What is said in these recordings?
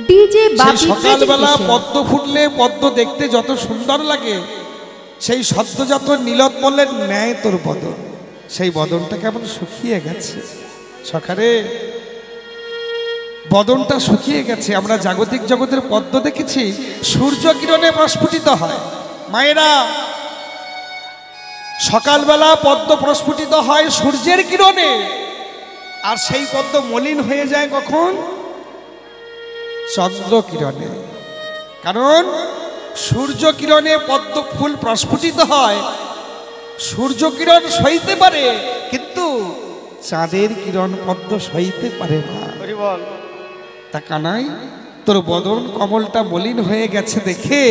DJ বাপি সকালবেলা পদ্ম ফুটলে পদ্ম দেখতে যত সুন্দর লাগে, সেই সদ্যজাত নীলোৎপলের ন্যায় তোর বদন, সেই বদনটা কেমন শুকিয়ে গেছে। সকালে বদনটা শুকিয়ে গেছে। আমরা জাগতিক জগতের পদ্ম দেখেছি সূর্য কিরণে প্রস্ফুটিত হয়। মায়েরা, সকালবেলা পদ্ম প্রস্ফুটিত হয় সূর্যের কিরণে, আর সেই পদ্ম মলিন হয়ে যায় কখন? চন্দ্র কিরণে। কারণ সূর্য কিরণে পদ্ম ফুল প্রস্ফুটিত হয়, সূর্য কিরণ সইতে পারে, কিন্তু চাঁদের কিরণ পদ্ম সইতে পারে না। তা কানাই, তোর বদন কমলটা মলিন হয়ে গেছে দেখে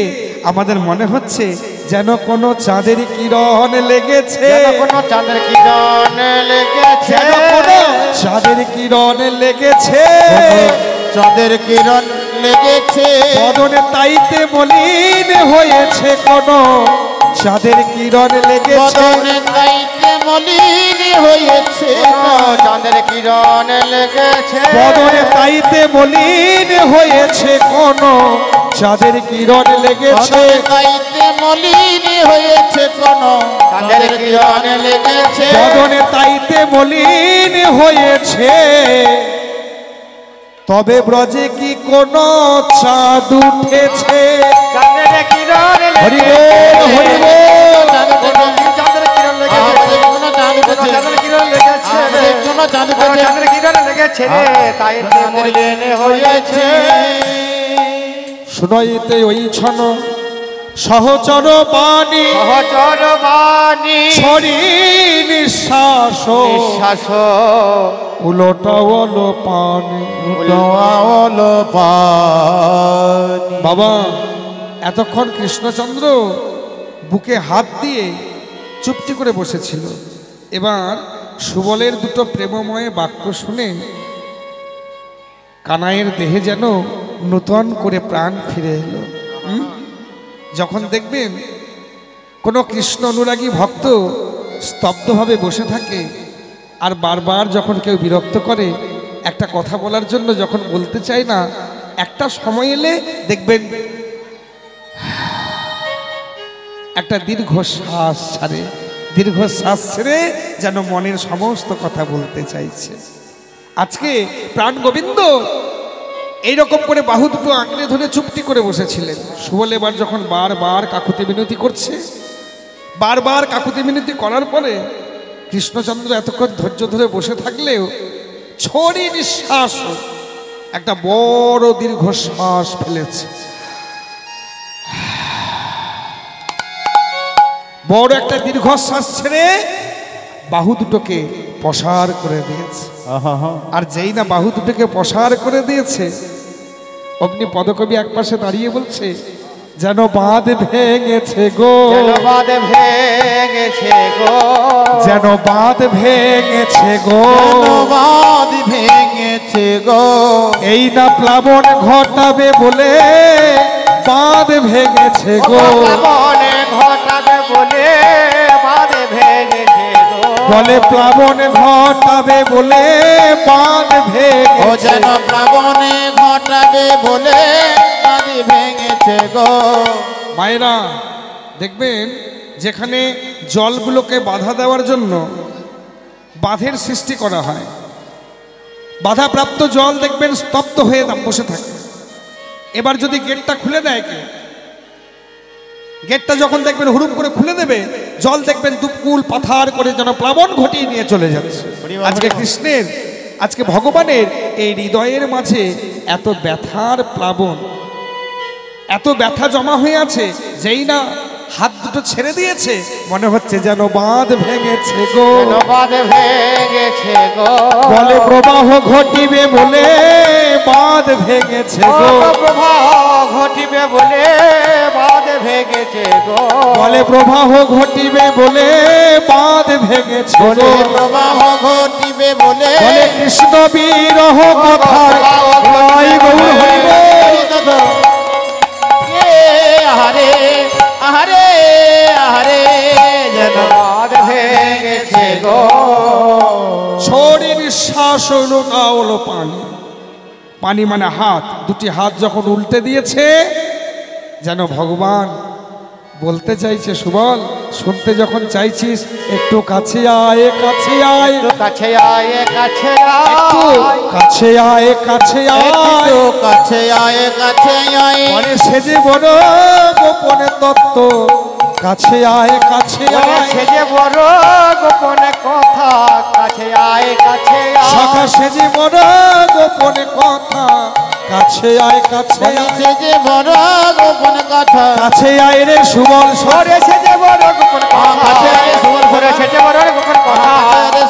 আমাদের মনে হচ্ছে যেন কোনো চাঁদের কিরণ লেগেছে, কোনো চাঁদের কিরণ লেগেছে, যেন কোনো চাঁদের কিরণ লেগেছে, চাঁদের কিরণ লেগেছে। বদনে তাইতে মলিন হয়েছে কোনো চাঁদের কিরণ লেগেছে, বদনে তাইতে মলিন হয়েছে চাঁদের কিরণ লেগেছে, বদনে তাইতে মলিন হয়েছে কোনো চাঁদের কিরণ লেগেছে, তাইতে মলিন হয়েছে কোনো চাঁদের কিরণ লেগেছে, বদনে তাইতে মলিন হয়েছে। তবে ব্রজে কি কোনো চাঁদ উঠেছে? চাঁদের কিরণ হরি বল, হরি বল। চাঁদের কিরণ লেগেছে, চাঁদের কিরণ লেগেছে, চাঁদের কিরণ লেগেছে, তাইতে মলিন হয়েছে। শুনাইতে ওই ছন সহচর বাণী, সহচর বাণী ছড়ি নিঃশ্বাস, নিঃশ্বাস উলটাওয়াল পানি, উলটাওয়াল পানি। বাবা, এতক্ষণ কৃষ্ণচন্দ্র বুকে হাত দিয়ে চুপটি করে বসেছিল। এবার সুবলের দুটো প্রেমময় বাক্য শুনে কানাইয়ের দেহে যেন নূতন করে প্রাণ ফিরে এলো। যখন দেখবেন কোনো কৃষ্ণ অনুরাগী ভক্ত স্তব্ধভাবে বসে থাকে, আর বারবার যখন কেউ বিরক্ত করে, একটা কথা বলার জন্য যখন বলতে চায় না, একটা সময় এলে দেখবেন একটা দীর্ঘ শ্বাস ছাড়ে, দীর্ঘ শ্বাস ছেড়ে যেন মনের সমস্ত কথা বলতে চাইছে। আজকে প্রাণ গোবিন্দ এইরকম করে বাহু দুটো আঁকড়ে ধরে চুপটি করে বসেছিলেন। সুবল এবার যখন বারবার কাকুতি মিনতি করছে, বারবার কাকুতি মিনতি করার পরে কৃষ্ণচন্দ্র এতক্ষণ ধৈর্য ধরে বসে থাকলেও ছড়ি নিঃশ্বাস একটা বড় দীর্ঘ শ্বাস ফেলেছে। বড় একটা দীর্ঘশ্বাস ছেড়ে বাহু দুটোকে প্রসার করে দিয়েছে। আর যেই না বাহু দুটোকে প্রসার করে দিয়েছে, অমনি পদকবি এক পাশে দাঁড়িয়ে বলছে, যেন বাঁধ ভেঙেছে গো, যেন বাঁধ ভেঙেছে গো, যেন বাঁধ ভেঙেছে গো, বাঁধ ভেঙেছে গো। এই না প্লাবন ঘটাবে বলে বাঁধ ভেঙেছে গো, প্লাবনে ঘটাবে বলে বাঁধ ভেঙেছে গো, বলে প্লাবন ঘটাবে বলে বাঁধ ভেঙেছে, যেন প্লাবনে ঘটাবে বলে বাঁধ ভেঙেছে গো। মায়েরা দেখবেন, যেখানে জলগুলোকে বাধা দেওয়ার জন্য বাঁধের সৃষ্টি করা হয়, বাধাপ্রাপ্ত জল দেখবেন স্তব্ধ হয়ে বসে থাকে। এবার যদি গেটটা খুলে দেয় কে, গেটটা যখন দেখবেন হুড়ুম করে খুলে দেবে, জল দেখবেন দুপকুল পাথার করে যেন প্লাবন ঘটিয়ে নিয়ে চলে যাচ্ছে। আজকে কৃষ্ণের, আজকে ভগবানের এই হৃদয়ের মাঝে এত ব্যথার প্লাবন, এত ব্যথা জমা হয়ে আছে, যেই না হাত দুটো ছেড়ে দিয়েছে মনে হচ্ছে যেন বাঁধ ভেঙেছে গো, বাঁধ ভেঙেছে গো, বলে প্রবাহ ঘটিবে বলে বাঁধ ভেঙেছে গো, প্রবাহ ঘটিবে বলে বাঁধ ভেঙেছে গো, বলে প্রবাহ ঘটিবে বলে বাঁধ ভেঙেছে গো, প্রবাহ ঘটিবে বলে বলে কৃষ্ণ বিরহ কথা গাই গৌর হরি বল। আহারে আহারে আহারে, যেন বাঁধ ভেঙেছে গো। ছড়ি নিঃশ্বাস হলো পানি, পানি মানে হাত, দুটি হাত যখন উল্টে দিয়েছে যেন ভগবান বলতে চাইছে, সুবল শুনতে যখন চাইছিস একটু কাছে আয়, কাছে আয়, কাছে আয়, কাছে একটু আয়, কাছে আয়, কাছে আয়, একটু কাছে আয়, কাছে আয়, মনে সেজে বড় গোপনে তত্ত্ব, কাছে আয়, কাছে আয়, সেজে বড় গোপনে কথা, কাছে আয়, কাছে শাখা আয়, সেজে বড় গোপনে কথা, কাছে আয়, কাছে আয়, সেজে বড় গোপনে কথা, কাছে আয় রে সুবল সরে সেজে বড় গোপনে কথা, কাছে আয় সুবল, সরে সেজে বড় গোপনে কথা,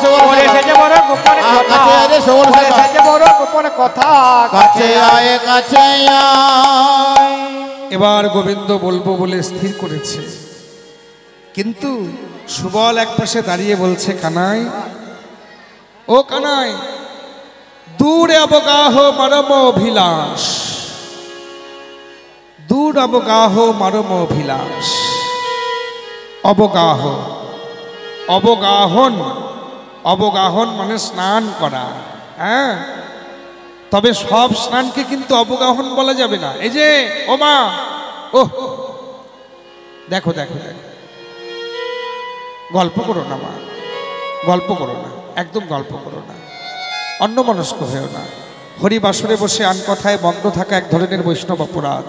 সরে সেজে বড় গোপনে কথা, সরে সেজে বড় গোপনে কথা, কাছে আয়, কাছে আয়। এবার গোবিন্দ বলবো বলে স্থির করেছে, কিন্তু সুবল একপাশে দাঁড়িয়ে বলছে, কানাই ও কানাই, দূর অবগাহ মারম অভিলাষ, দূর অবগাহ মারম অভিলাষ। অবগাহ, অবগাহন, অবগাহন মানে স্নান করা, হ্যাঁ, তবে সব স্নানকে কিন্তু অবগাহন বলা যাবে না। এই যে ও মা, ও দেখো দেখো দেখো, গল্প করো না মা, গল্প করো না, একদম গল্প করো না, অন্যমনস্ক হয়েও না। হরিবাসরে বসে আন কথায় মগ্ন থাকা এক ধরনের বৈষ্ণব অপরাধ।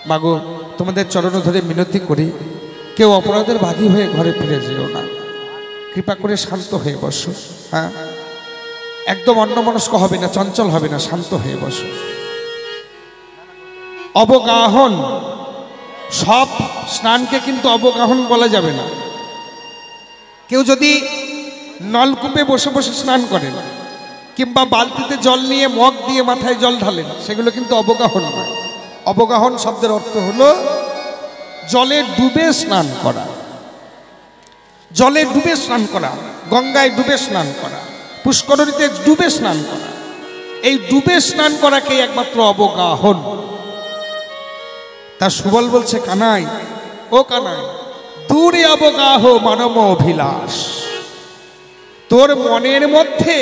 মাগো, তোমাদের চরণ ধরে মিনতি করি, কেউ অপরাধের ভাগী হয়ে ঘরে ফিরে যেও না, কৃপা করে শান্ত হয়ে বসো। হ্যাঁ, একদম অন্যমনস্ক হবে না, চঞ্চল হবে না, শান্ত হয়ে বসো। অবগাহন, সব স্নানকে কিন্তু অবগাহন বলা যাবে না। কেউ যদি নলকূপে বসে বসে স্নান করেন কিংবা বালতিতে জল নিয়ে মগ দিয়ে মাথায় জল ঢালেন, সেগুলো কিন্তু অবগাহন নয়। অবগাহন শব্দের অর্থ হলো জলে ডুবে স্নান করা, জলে ডুবে স্নান করা, গঙ্গায় ডুবে স্নান করা, পুষ্করিণীতে ডুবে স্নান করা, এই ডুবে স্নান করাকে একমাত্র অবগাহন। তা সুবল বলছে, কানাই ও কানাই, দূরে অবগাহ মানব অভিলাষ। তোর মনের মধ্যে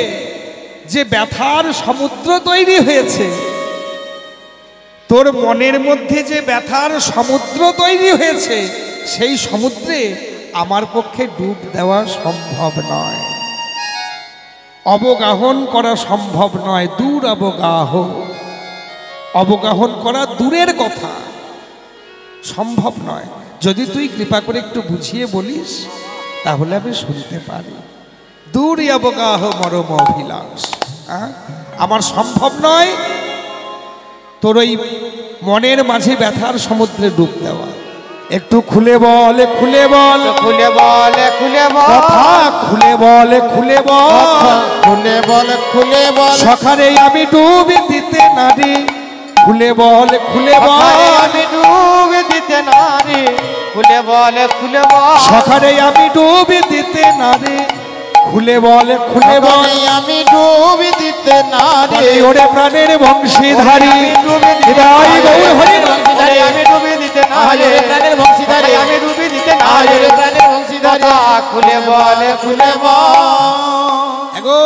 যে ব্যথার সমুদ্র তৈরি হয়েছে, তোর মনের মধ্যে যে ব্যথার সমুদ্র তৈরি হয়েছে, সেই সমুদ্রে আমার পক্ষে ডুব দেওয়া সম্ভব নয়, অবগাহন করা সম্ভব নয়। দূর অবগাহ, অবগাহন করা দূরের কথা, সম্ভব নয়। যদি তুই কৃপা করে একটু বুঝিয়ে বলিস তাহলে আমি শুনতে পারি। দূর অবগাহ মরম অভিলাষ, আমার সম্ভব নয় তোর ওই মনের মাঝে ব্যথার সমুদ্রে ডুব দেওয়া। একটু খুলে বল, খুলে বল, খুলে বল, খুলে বল, কথা খুলে বল, খুলে বল, খুলে বল, খুলে বল, সখারে আমি ডুবে দিতে নারী, খুলে বল, খুলে বল, আমি ডুব দিতে নারী, খুলে বল, খুলে বল, সখারে আমি ডুবে দিতে নারী, খুলে বল, খুলে বল, আমি ডুব দিতে নারী, ওরে প্রাণের বংশীধারী, হৃদয় গৌর হরি, আমি ডুব দিতে নারী, প্রাণের বংশীধারী, আমি ডুব দিতে নারী, প্রাণের বংশীধারী, খুলে বল, খুলে বল। এগো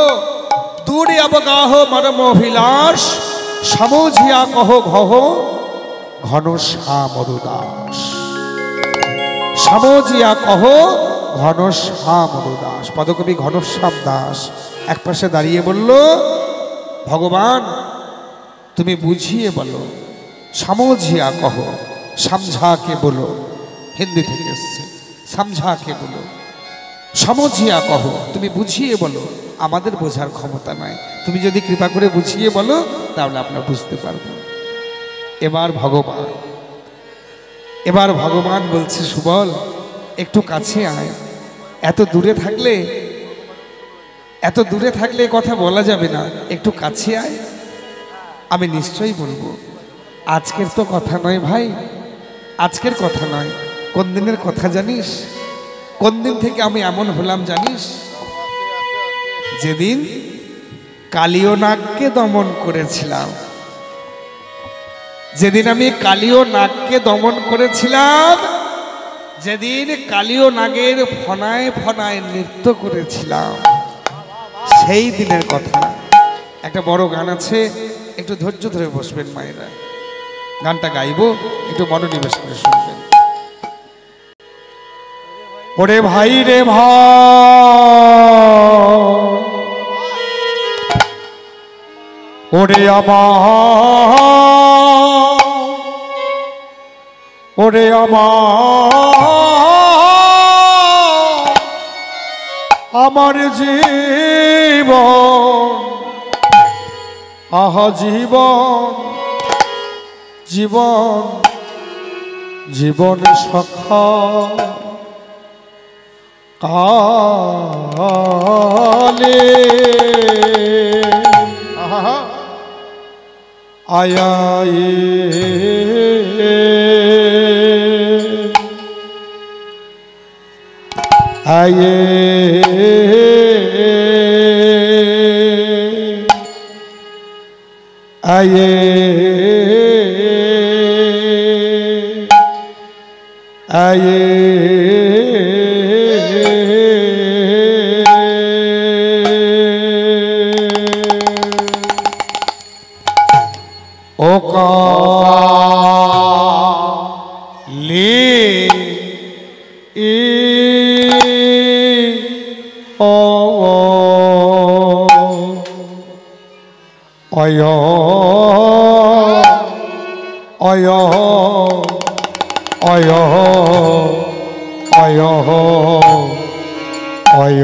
দূরে অবগাহ মরম অভিলাষ, সমঝিয়া কহ ঘহ ঘন শ্যামরুদাস, সমঝিয়া কহ ঘন শ্যামরুদাস। পদকবি ঘনশ্যাম দাস একপাশে দাঁড়িয়ে বলল, ভগবান তুমি বুঝিয়ে বলো, সমঝিয়া কহ, সমঝাকে বলো, হিন্দি থেকে এসছে, সমঝাকে বলো, সমঝিয়া কহ, তুমি বুঝিয়ে বলো, আমাদের বোঝার ক্ষমতা নাই, তুমি যদি কৃপা করে বুঝিয়ে বলো তাহলে আমরা বুঝতে পারবো। এবার ভগবান বলছে, সুবল একটু কাছে আয়, এত দূরে থাকলে কথা বলা যাবে না, একটু কাছে আয়। আমি নিশ্চয়ই বলবো। আজকের তো কথা নয় ভাই, আজকের কথা নয়, কোন দিনের কথা জানিস? কোন দিন থেকে আমি এমন হলাম জানিস? যেদিন কালীয় নাগকে দমন করেছিলাম, যেদিন আমি কালীয় নাগকে দমন করেছিলাম, যেদিন কালীয় নাগের ফনায় ফনায় নৃত্য করেছিলাম, সেই দিনের কথা। একটা বড় গান আছে, একটু ধৈর্য ধরে বসবেন মায়েরা, গানটা গাইবো, একটু মনোনিবেশ করে শুনবেন। ওরে ভাই রে ভাই, ওরে আমার, ওরে আমার জীবন, আহা জীবন, জীবন, জীবন সখা কালে আয়াই আয়ে আয়ে আয়ে ও কালি ও অয় অয় অয় অয় অয়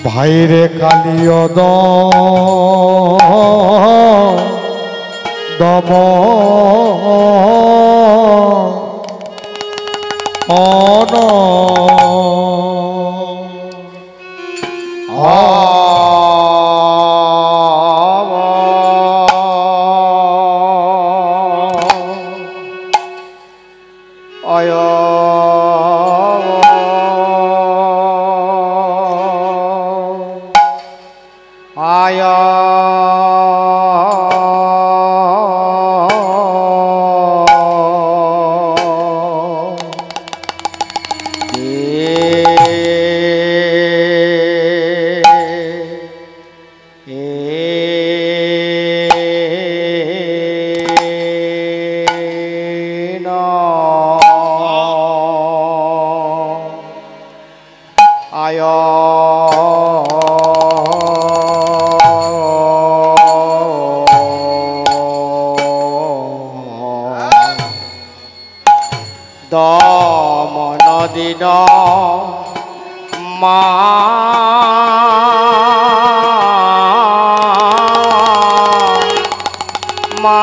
ভাইরে কালিয় দম অন দমন দিন মা মা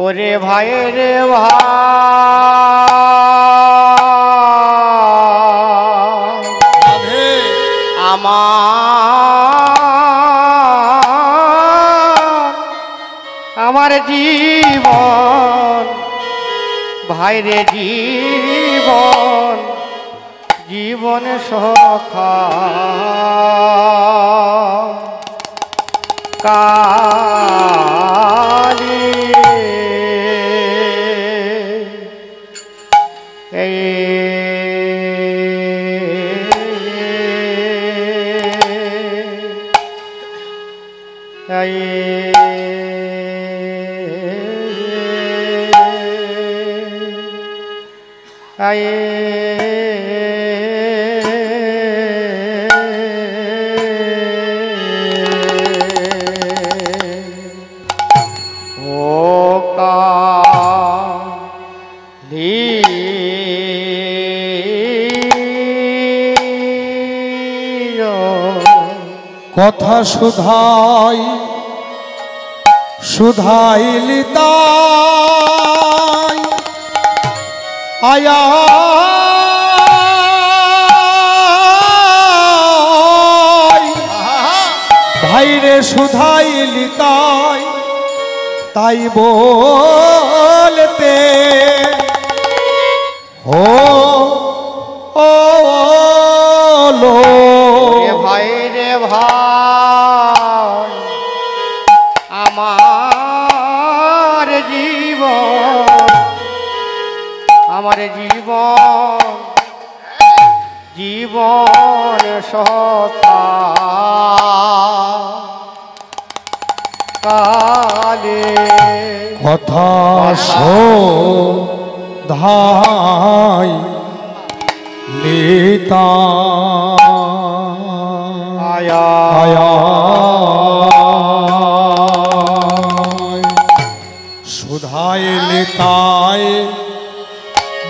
ওরে ভাই রে ভাই আমার জীবন ভাইরে জীবন জীবন সখা কালী কথা সুধাই সুধাইলি তাই আয়া ভাইরে সুধাইলি তাই তাই বলতে ও ও লো ভাই রে ভাই জীবন আমার জীবন জীবন সখা কালে কথা ধাই লেতা আয়া আয়া সুধায় লেতায়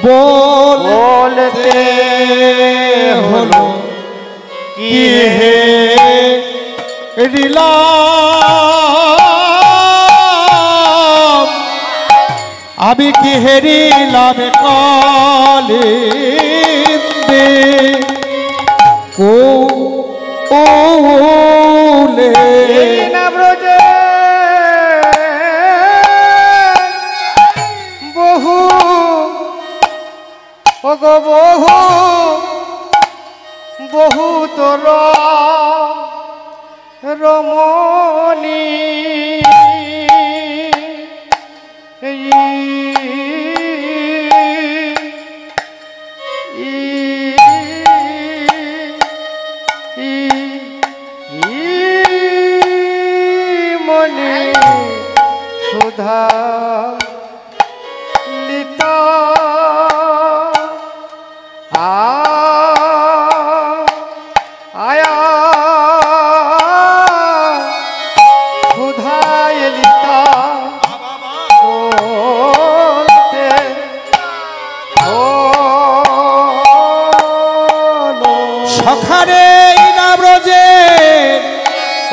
বলতে হলো কি কি হে রিলা আমি কি হেরিলাম কালে কোলে না ব্রজে বহু ওগো বহু বহু তোর রমণী মনে সুধা লিতা আয়া সুধায় লিতা বলতে সখারে না ব্রজে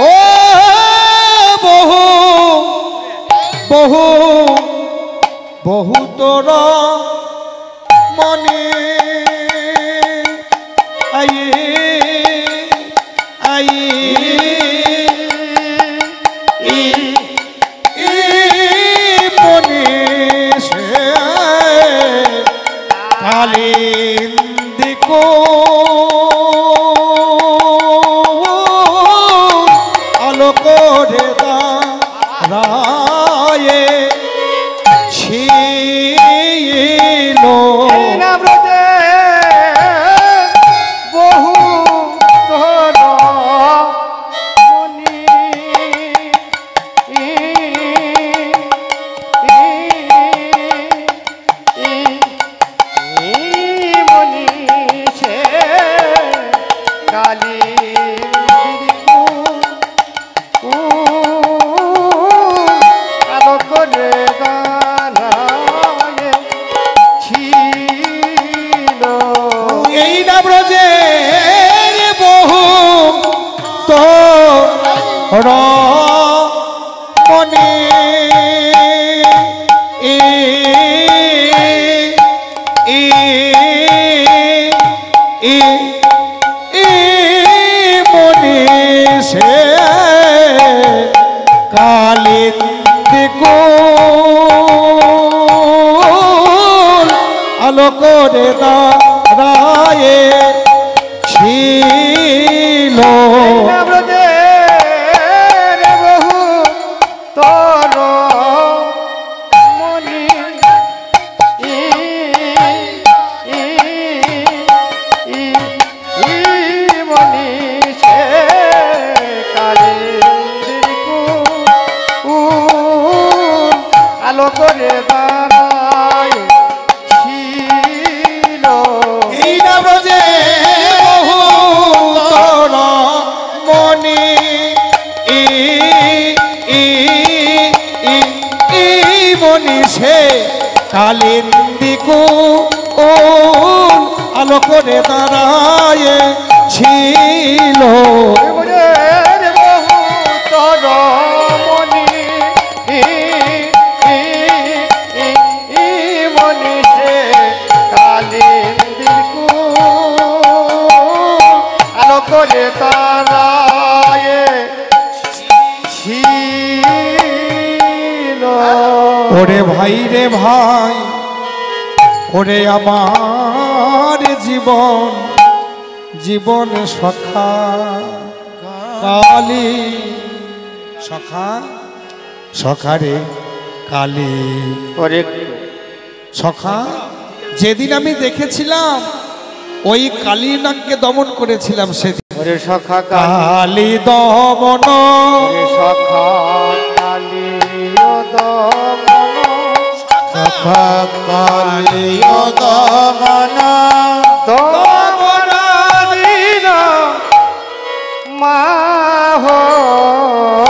ও বহু বহু বহু তোর মনে আয়ে আয়ে মনে সে কালিন্দিকো আলোকরে দাঁড়ায়ে ছিল বহু তোর মনি মনি সে কালী আলো করে দাঁড়ায় ছিল এই না ব্রজে বহু তো মনে মনে সে কালিন্দিকো আলো করে দাঁড়ায়ে ছিল বহু তোর মনি মনি সে কালিন্দিকু আলো করে দাঁড়ায় ছিল এই না ব্রজে বহু তোর মনে মনি সে কালিন্দিকো আলো করে দাঁড়ায়ে ছিল বহু তোর মনি মনি সে কালিন্দিকু আলো করে তারায় ছিল ওরে ভাই রে ভাই ওরে আমার জীবন জীবন সখা কালী সখা সখারে কালী। ওরে সখা, যেদিন আমি দেখেছিলাম ওই কালীনাগকে দমন করেছিলাম সেদিন। ওরে সখা কালী দমন, ওরে সখা কালী দমন, সখা কালী দমন, দমনাদীন মা হো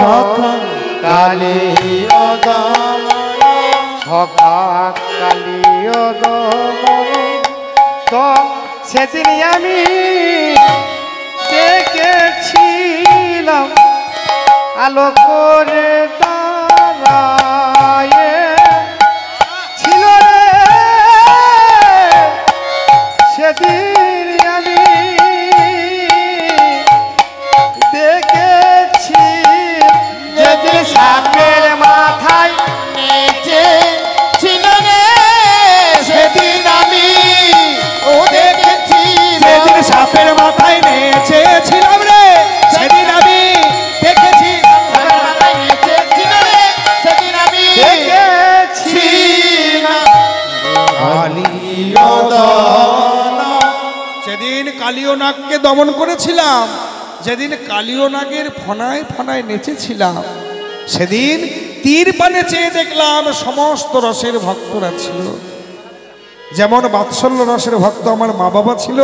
সখা কালী দমন, সখা কালী দমন। তো সেদিন আমি দেখেছিলাম আলো করে দাঁড়ায় ছিল রে সেদিন আমি দেখেছি যেদিন সাপের মাথায় নেচে ছিল রে সেদিন আমি ও দেখেছি। সেদিন সাপের মাথায় নেচেছিলাম রে সেদিন আমি দেখেছি। সেদিন কালীয় নাগকে দমন করেছিলাম, যেদিন কালীয় নাগের ফনায় ফনায় নেচেছিলাম, সেদিন তীর পানে চেয়ে দেখলাম সমস্ত রসের ভক্তরা ছিল। যেমন বাৎসল্য রসের ভক্ত আমার মা বাবা ছিল,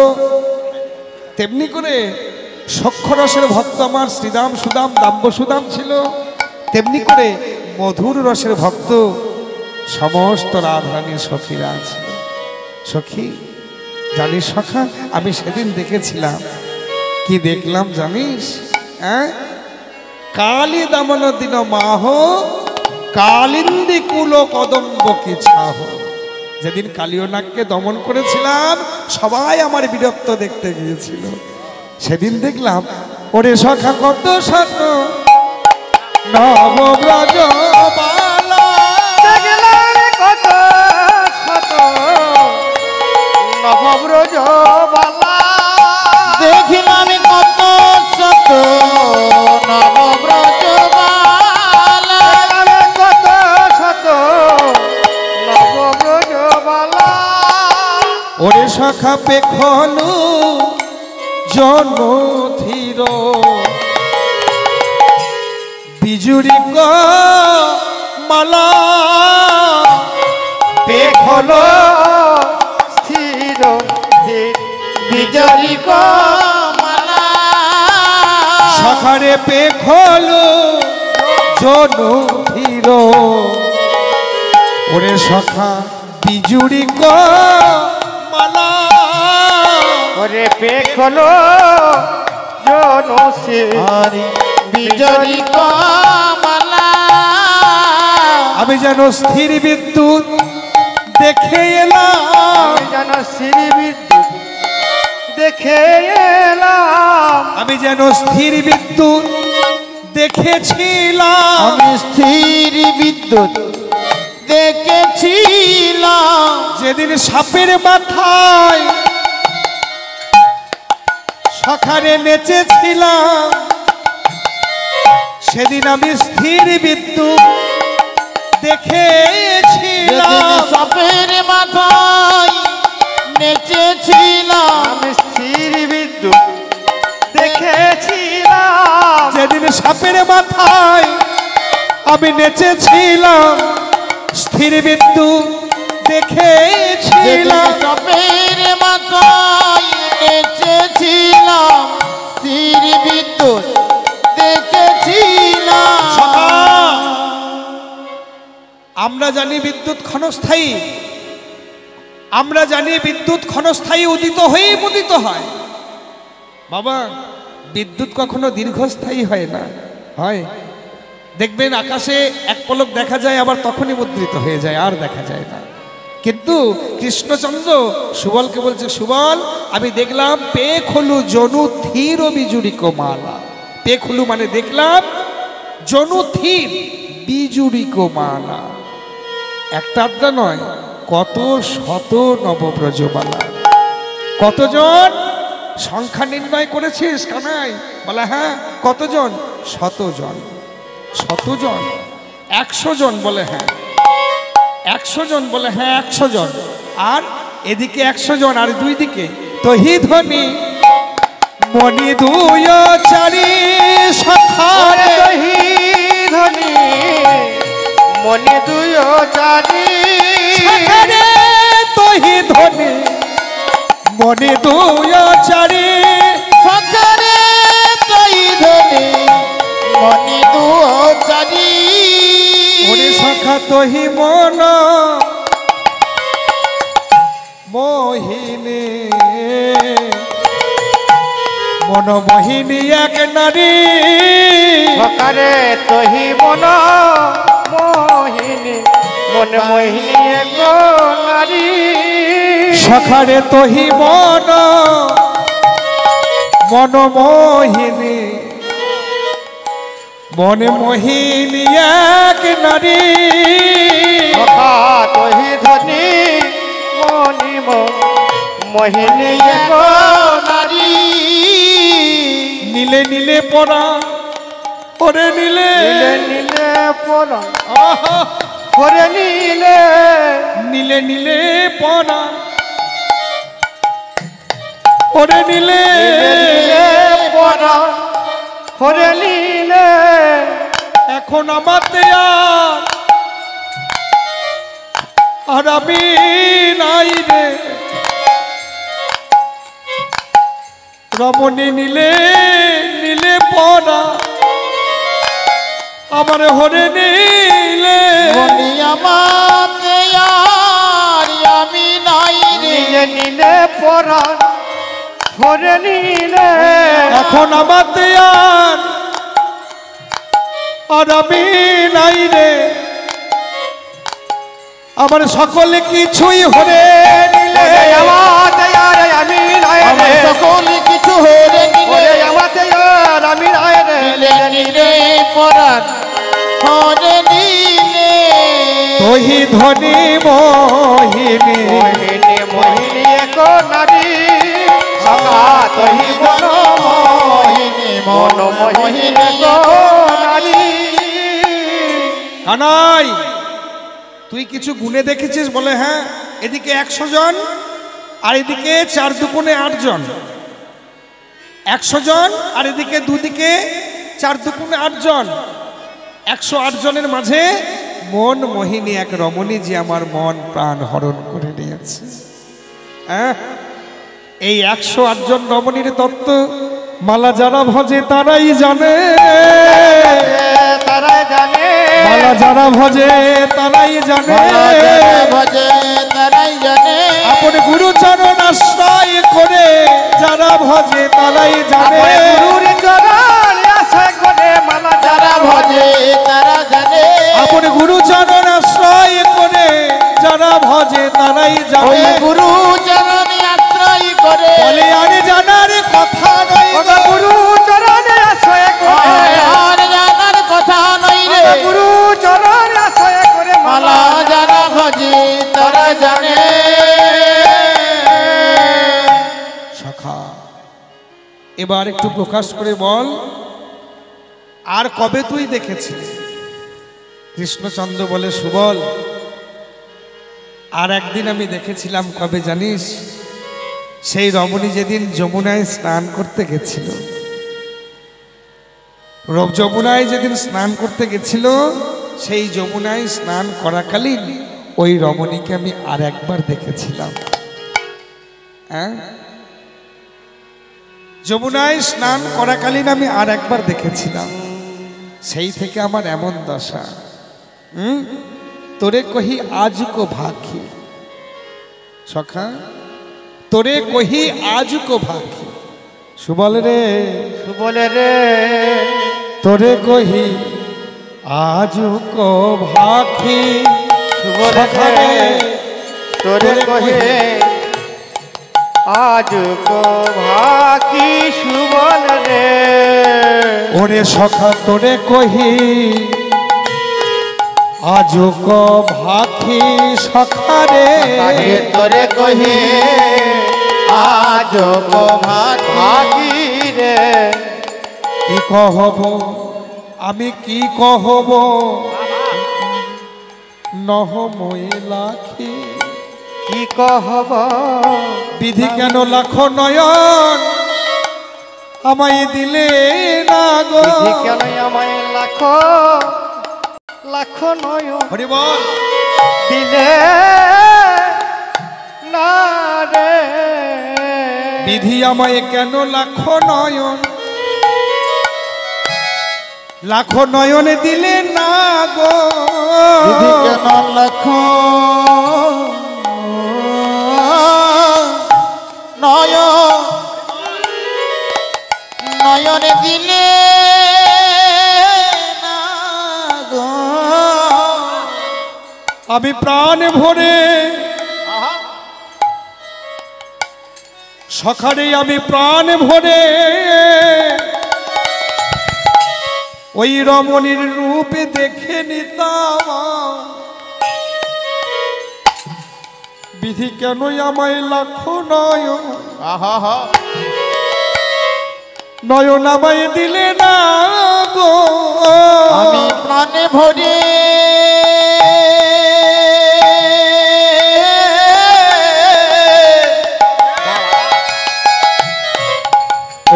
তেমনি করে সখ্য রসের ভক্ত আমার শ্রীদাম সুদাম দাম্ব সুদাম ছিল, তেমনি করে মধুর রসের ভক্ত সমস্ত রাধারানীর সখীরা আছে। সখী জানিস সখা, আমি সেদিন দেখেছিলাম, কি দেখলাম জানিস? হ্যাঁ, কালী দমন দিন মাহ কালিন্দী কুল কদম্ব কি ছাহ। যেদিন কালীয় নাগকে দমন করেছিলাম সবাই আমার বীরত্ব দেখতে গিয়েছিল। সেদিন দেখলাম ওরে সখা কত শত নবব্রজ বালা, দেখলাম কত শত নবব্রজ বালা, দেখিলাম কত শত নবব্রজ বালা, কত শত নবব্রজ বালা। ওরে সখা পেখলু জনধীর বিজুরি মালা, পেখলো স্থির বিজরি মালা, সখারে পেখলু জনধীর। ওরে সখা বিজুরি মালা, ওরে পেখলো জনসে বিজরি মালা। আমি যেন স্থির বিদ্যুৎ দেখে এলাম, আমি যেন শ্রী বিদ্যুৎ দেখে এলাম, আমি যেন স্থির বিদ্যুৎ দেখেছিলাম। আমি স্থির বিদ্যুৎ দেখেছিলাম। যেদিন সাপের মাথায় সখারে নেচেছিলাম, সেদিন আমি স্থির বিদ্যুৎ দেখেছিলাম। সাপের মাথায় নেচেছিলাম, আমি স্থির বিদ্যুৎ দেখেছিলাম। যেদিন সাপের মাথায় আমি নেচেছিলাম, স্থির বিদ্যুৎ দেখেছিলাম। সাপের মাথায় নেচেছিলাম, স্থির বিদ্যুৎ দেখেছিলাম। আমরা জানি বিদ্যুৎ ক্ষণস্থায়ী, আমরা জানি বিদ্যুৎ ক্ষণস্থায়ী, উদিত হয়েই মুদিত হয়। বাবা, বিদ্যুৎ কখনো দীর্ঘস্থায়ী হয় না, হয় দেখবেন আকাশে এক পলক দেখা যায়, আবার তখনই মুদ্রিত হয়ে যায়, আর দেখা যায় না। কিন্তু কৃষ্ণচন্দ্র সুবলকে বলছে, সুবল আমি দেখলাম পেখলু জনু থির বিজুরি মালা। পেখলু মানে দেখলাম, জনু থির বিজুরি মালা, একটা আড্ডা নয়, কত শত নবব্রজমালা। কতজন সংখ্যা নির্ণয় করেছিস কানাই? বলে হ্যাঁ। কতজন? 100 জন। 100 জন? 100 জন? বলে হ্যাঁ। 100 জন বলে হ্যাঁ 100 জন আর এদিকে 100 জন আর দুই দিকে তহি ধ্বনি মনি দুই চারি সখারে তহি ধ্বনি মনি দুই চারি সখারে তহি ধ্বনি মনি দুই চারি সখারে তহি ধ্বনি মনি দুই চারি ওরে সখা তহি মন মোহিনী মন মোহিনী এক নারী সখারে তহি মন মোহিনী মন মোহিনী এক নারী সখারে তহি মন মন মোহিনী মনে মোহিনী এক নারী সখা তহি ধ্বনি মনি মোহিনী এক নারী নীলে নীলে পরা ওরে নীলে নীলে নীলে পরা আহা ওরে নীলে নীলে নীলে পরা ওরে নীলে নীলে পরা ওরে নীলে এখন আমাতে আর আমি নাই রে রমণী নীলে নীলে পরা আমার হরে নীলে মনি আমাতে আর আমি নাই রে নীলে নীলে পরা ওরে নীলে এখন আমাতে আর আমি নাই রে আমার সকলে কিছুই হরে নীলে আমাতে আর আমি নাই রে সকল কিছু হরে নীলে আমাতে আর আমি নাই রে নীলে নীলে পরা ওরে নীলে তহি ধ্বনি মোহিনী মোহিনী মোহিনী এক নারী সখা তহি মন মোহিনী মন মোহিনী এক নারী কানাই তুই কিছু গুনে দেখেছিস বলে হ্যাঁ এদিকে 100 জন আর এদিকে 4 দুগুণে 8 জন 100 জন আর এদিকে দুদিকে 4 দুগুণে 8 জন 108 জনের মাঝে মন মোহিনী এক রমণী যে আমার মন প্রাণ হরণ করে নিয়েছে হ্যাঁ এই 108 জন রমণীর তত্ত্ব মালা যারা ভজে তারাই জানে তারা জানে মালা যারা ভজে তারাই জানে ভজে তারাই জানে আপন গুরুচরণ আশ্রয় করে যারা ভজে তারাই জানে গুরুর চরণ আশ্রয় করে মালা যারা ভজে তারা জানে আপন গুরুচরণ আশ্রয় করে যারা ভজে তারাই ওই জানে গুরু চরণ আশ্রয় করে বলে আর জানার কথা নয় গুরু চরণ আশ্রয় করে আর জানার কথা নই রে গুরু চরণ আশ্রয় করে মালা যারা ভজে তারা জানে সখা এবার একটু প্রকাশ করে বল আর কবে তুই দেখেছিস কৃষ্ণচন্দ্র বলে সুবল আর একদিন আমি দেখেছিলাম কবে জানিস সেই রমণী যেদিন যমুনায় স্নান করতে গেছিল যমুনায় যেদিন স্নান করতে গেছিল সেই যমুনায় স্নান করাকালীন ওই রমণীকে আমি আর একবার দেখেছিলাম হ্যাঁ যমুনায় স্নান করাকালীন আমি আর একবার দেখেছিলাম সেই থেকে আমার এমন দশা তোরে কহি আজ কো ভাখি সখা তোরে কহি আজ কো ভাখি সুবল রে বলে রে তোরে কহি আজ কো ভাখি বলে রে তোরে কহে আজ কো ভাকি সুবল রে ওরে সখা তোরে কহি আজ কো ভাখি সখা রে তোরে কহে আজ কো ভাকি রে কি কহব আমি কি কহব নহময়ে লাখে। কি কহব বিধি কেন লাখো নয়ন আমায় দিলে না গো। বিধি কেন আমায় লাখো লাখো নয়ন হরি বল। দিলে না রে। বিধি আমায় কেন লাখো নয়ন লাখো নয়নে দিলে না গো। বিধি কেন লাখো নয়নে দিলে না গো। আমি প্রাণ ভরে সখারে আমি প্রাণ ভরে ওই রমণীর রূপে দেখে নিতাম। বিধি কেন আমায় লাখো নয়ন নয়ন আমায় দিলে না গো। আমি প্রাণে ভরে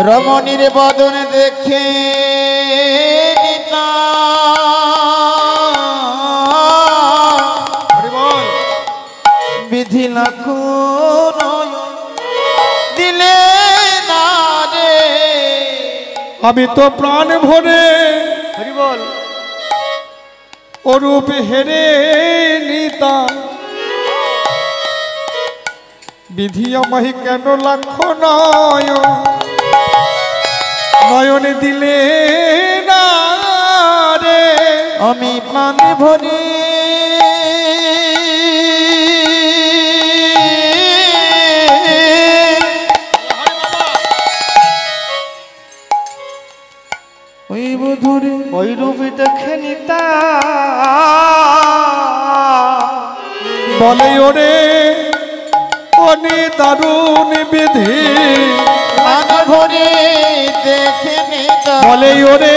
রমণীর বদন দেখে বিধি লাখো নয়ন দিলে না রে। আমি তো প্রাণ ভরে হরি বল। অরূপ হেরে নিতাম। বিধি আমায় কেন লাখো নয়ন নয়নে দিলে না রে। আমি প্রাণে ভরে ওই বধুরে ওই রূপে দেখে নিতা বলে ওরে অনে দারুণ বিধি প্রাণে ভরে দেখে নিতা। বলে ওরে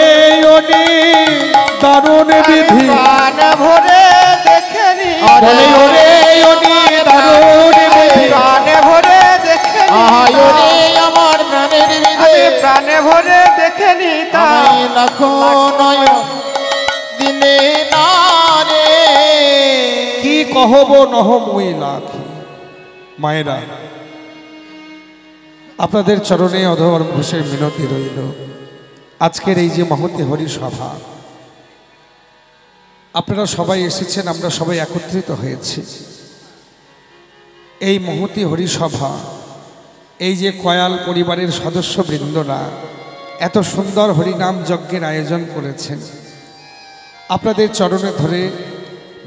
অনে দারুণ বিধি প্রাণ ভরে দেখে নি। বলে ওরে অনে দারুণ বিধি প্রাণে ভরে দেখে নি। আহারে আমার প্রাণের বিধে প্রাণে ভরে দেখে নিতা আমি লাখো নয়ন দিলে না রে। কি কহব নহময় লাখে। মায়েরা আপনাদের চরণে অধর ঘোষের মিনতি রইল। আজকের এই যে মহতি হরি সভা আপনারা সবাই এসেছেন, আমরা সবাই একত্রিত হয়েছি। এই মহতি হরি সভা এই যে কয়াল পরিবারের সদস্যবৃন্দরা এত সুন্দর হরিনাম যজ্ঞের আয়োজন করেছেন, আপনাদের চরণে ধরে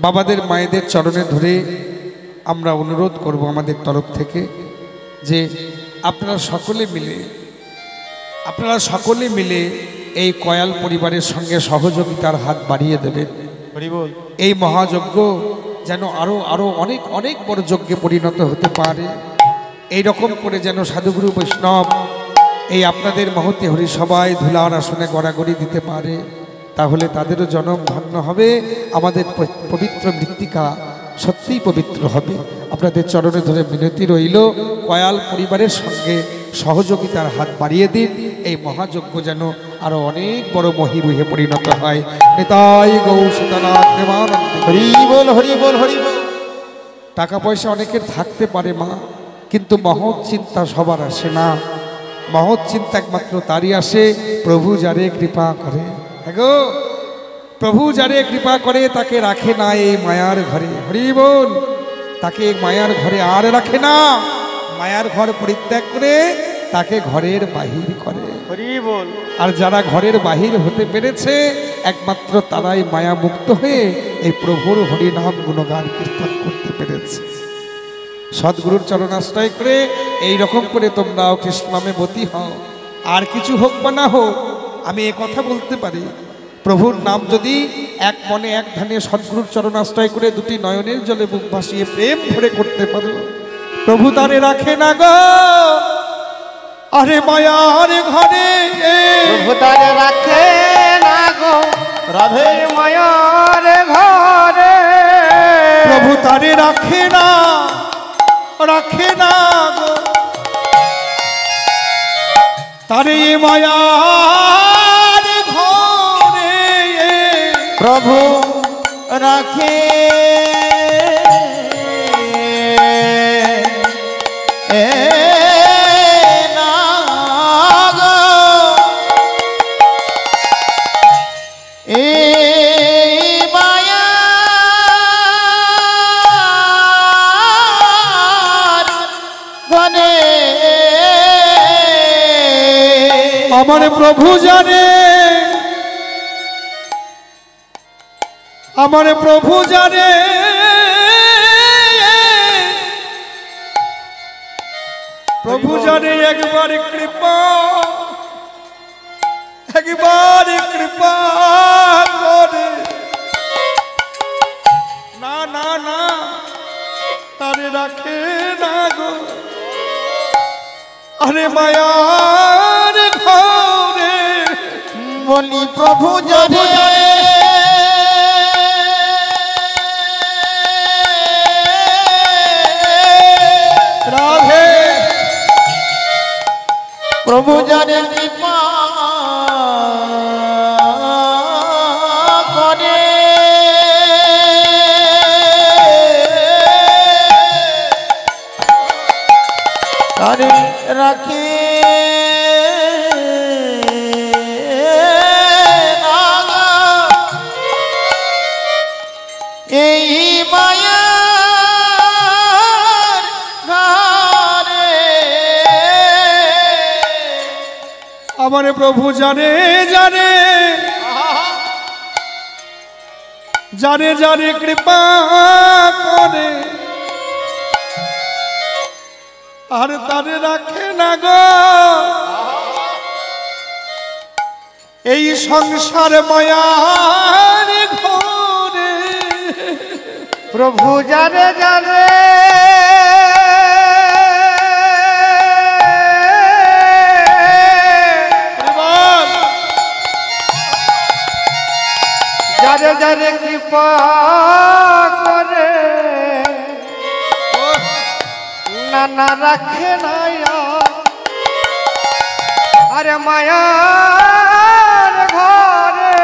বাবাদের মায়েদের চরণে ধরে আমরা অনুরোধ করব আমাদের তরফ থেকে যে আপনারা সকলে মিলে এই কয়াল পরিবারের সঙ্গে সহযোগিতার হাত বাড়িয়ে দেবেন। এই মহাযজ্ঞ যেন আরো অনেক অনেক বড় যজ্ঞে পরিণত হতে পারে। এই রকম করে যেন সাধুগুরু বৈষ্ণব এই আপনাদের মহতি হরিসভায় ধুলার আসনে গড়াগড়ি দিতে পারে, তাহলে তাদেরও জনম ধন্য হবে, আমাদের পবিত্র মৃত্তিকা সত্যিই পবিত্র হবে। আপনাদের চরণে ধরে মিনতি রইল, কয়াল পরিবারের সঙ্গে সহযোগিতার হাত বাড়িয়ে দিন। এই মহাযজ্ঞ যেন আরো অনেক বড় মহিরুহে পরিণত হয়। নিতাই গৌ সীতানাথ প্রেমানন্দে। হরি বল হরি বল হরি বল। টাকা পয়সা অনেকের থাকতে পারে মা, কিন্তু মহৎ চিন্তা সবার আসে না। মহৎ চিন্তা একমাত্র তারই আসে প্রভু যারে কৃপা করে। হ্যাগো, প্রভু যারে কৃপা করে তাকে রাখে না এই মায়ার ঘরে। হরি বল। তাকে মায়ার ঘরে আর রাখে না, মায়ার ঘর পরিত্যাগ করে তাকে ঘরের বাহির করে। হরি বল। আর যারা ঘরের বাহির হতে পেরেছে একমাত্র তারাই মায়া মুক্ত হয়ে এই প্রভুর হরিনাম গুণগান কীর্তন করতে পেরেছে। সদ্গুরুর চরণাশ্রয় করে এই রকম করে তোমরাও কৃষ্ণ নামে বতী হও। আর কিছু হোক বা না হোক, আমি এ কথা বলতে পারি, প্রভুর নাম যদি এক মনে এক ধ্যানে সদ্গুরুর চরণাশ্রয় করে দুটি নয়নের জলে বুক ভাসিয়ে প্রেম ভরে করতে পারো, প্রভু তারে রাখে না গো। আরে মায়ার ঘরে প্রভু তারে রাখে না গো, রাধে মায়ার ঘরে। প্রভু তারে রাখে না গো, তারে মায়ার ঘরে প্রভু রাখে না গো, এই মায়ার ঘরে আমার প্রভু জানে, আমার প্রভু জানে, প্রভু জানে একবার কৃপা করে না না না তারে রাখে না গো, আরে মায়ার ঘরে বলি প্রভু জানে রাধে, প্রভু জানে কৃপা করে তারে রাখে না গো, এই মায়ার ঘরে আমার প্রভু জানে জানে জানে জানে কৃপা করে আর তারে রাখে না গো, এই সংসার মায়ার ঘরে প্রভু জানে জানে যারে যারে কৃপা করে না না রাখে না আরে মায়ার ঘরে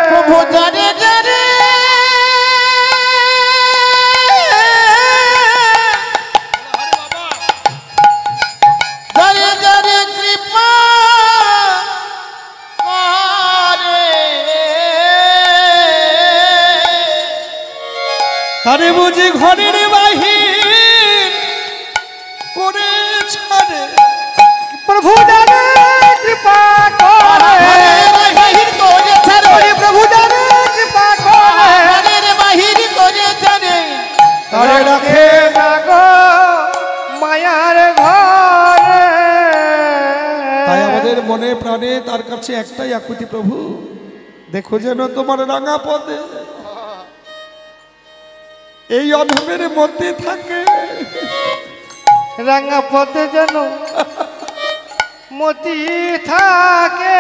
প্রভু জানে জানে জানে জানে কৃপা করে তারে বুঝি ঘরের বাহির করে ছাড়ে, প্রভু জানে কৃপা করে বাহির করে ছাড়ে, প্রভু জানে কৃপা করে ঘরের বাহির করে ছাড়ে তারে রাখে না গো মায়ার ঘরে। তাই আমাদের মনে প্রাণে তার কাছে একটাই আকুতি, প্রভু দেখো যেন তোমার রাঙা পদে এই অধমের মধ্যে থাকে, রাঙা পথে যেন মতি থাকে।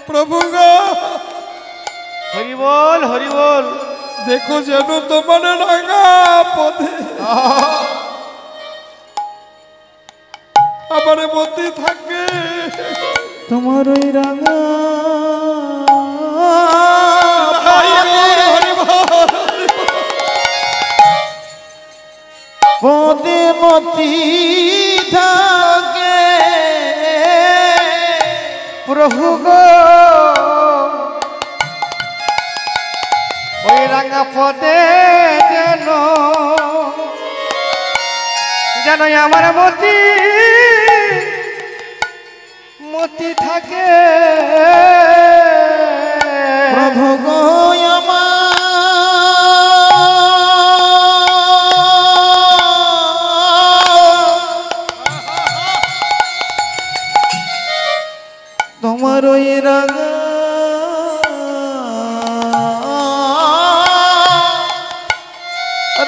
প্রভু গো হরি বল হরি বল। দেখো যেন তোমার রাঙা পদে আমার মধ্যে থাকে, তোমার ওই রাঙা পদে মতি থাকে প্রভু গো ওই রাঙা পদে যেন যেন আমার মতি মতি থাকে। প্রভু গো তোমার ওই রাঙা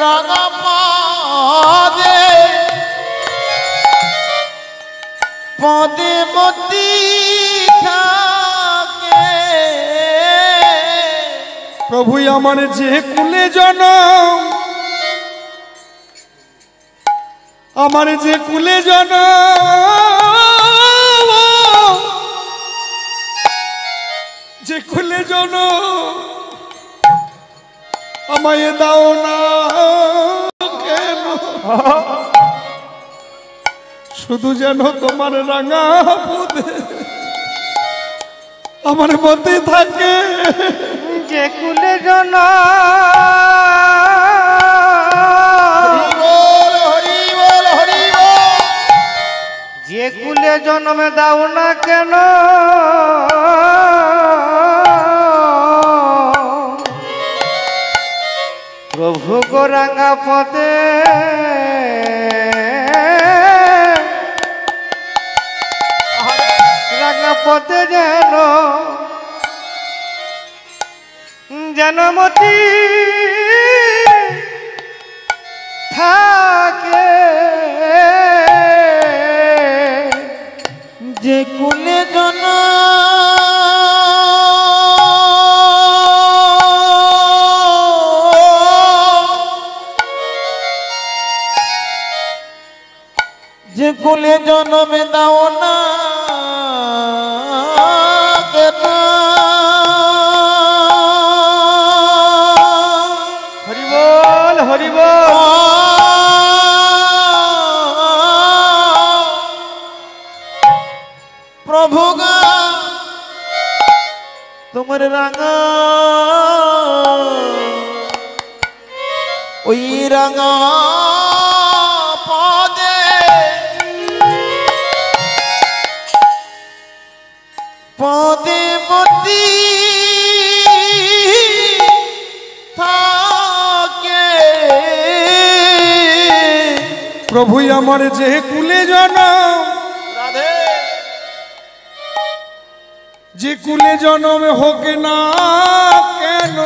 রাঙা পদে পদে মতি থাকে প্রভু আমার যে কুলে জনম, আমার যে কুলে জনম, যে কুলে জনম আমায় দাও না কেন, শুধু যেন তোমার রাঙা পদে আমার মধ্যে থাকে। যে কুলে জন যে কুলে জন্মে দাও না কেন, প্রভু গো রাঙা পদে রাঙা পদে যেন জনমতি থাকে। যে কুলে জন যে কুলে জন্মে দাও না কেন, হরি বল হরি বল। প্রভু গা তোমার রাঙা ওই রাঙা পদে পদে মতি থাকে। প্রভু আমার যে কুলে জনম, রাধে যে কুলে জনম হোক না কেন,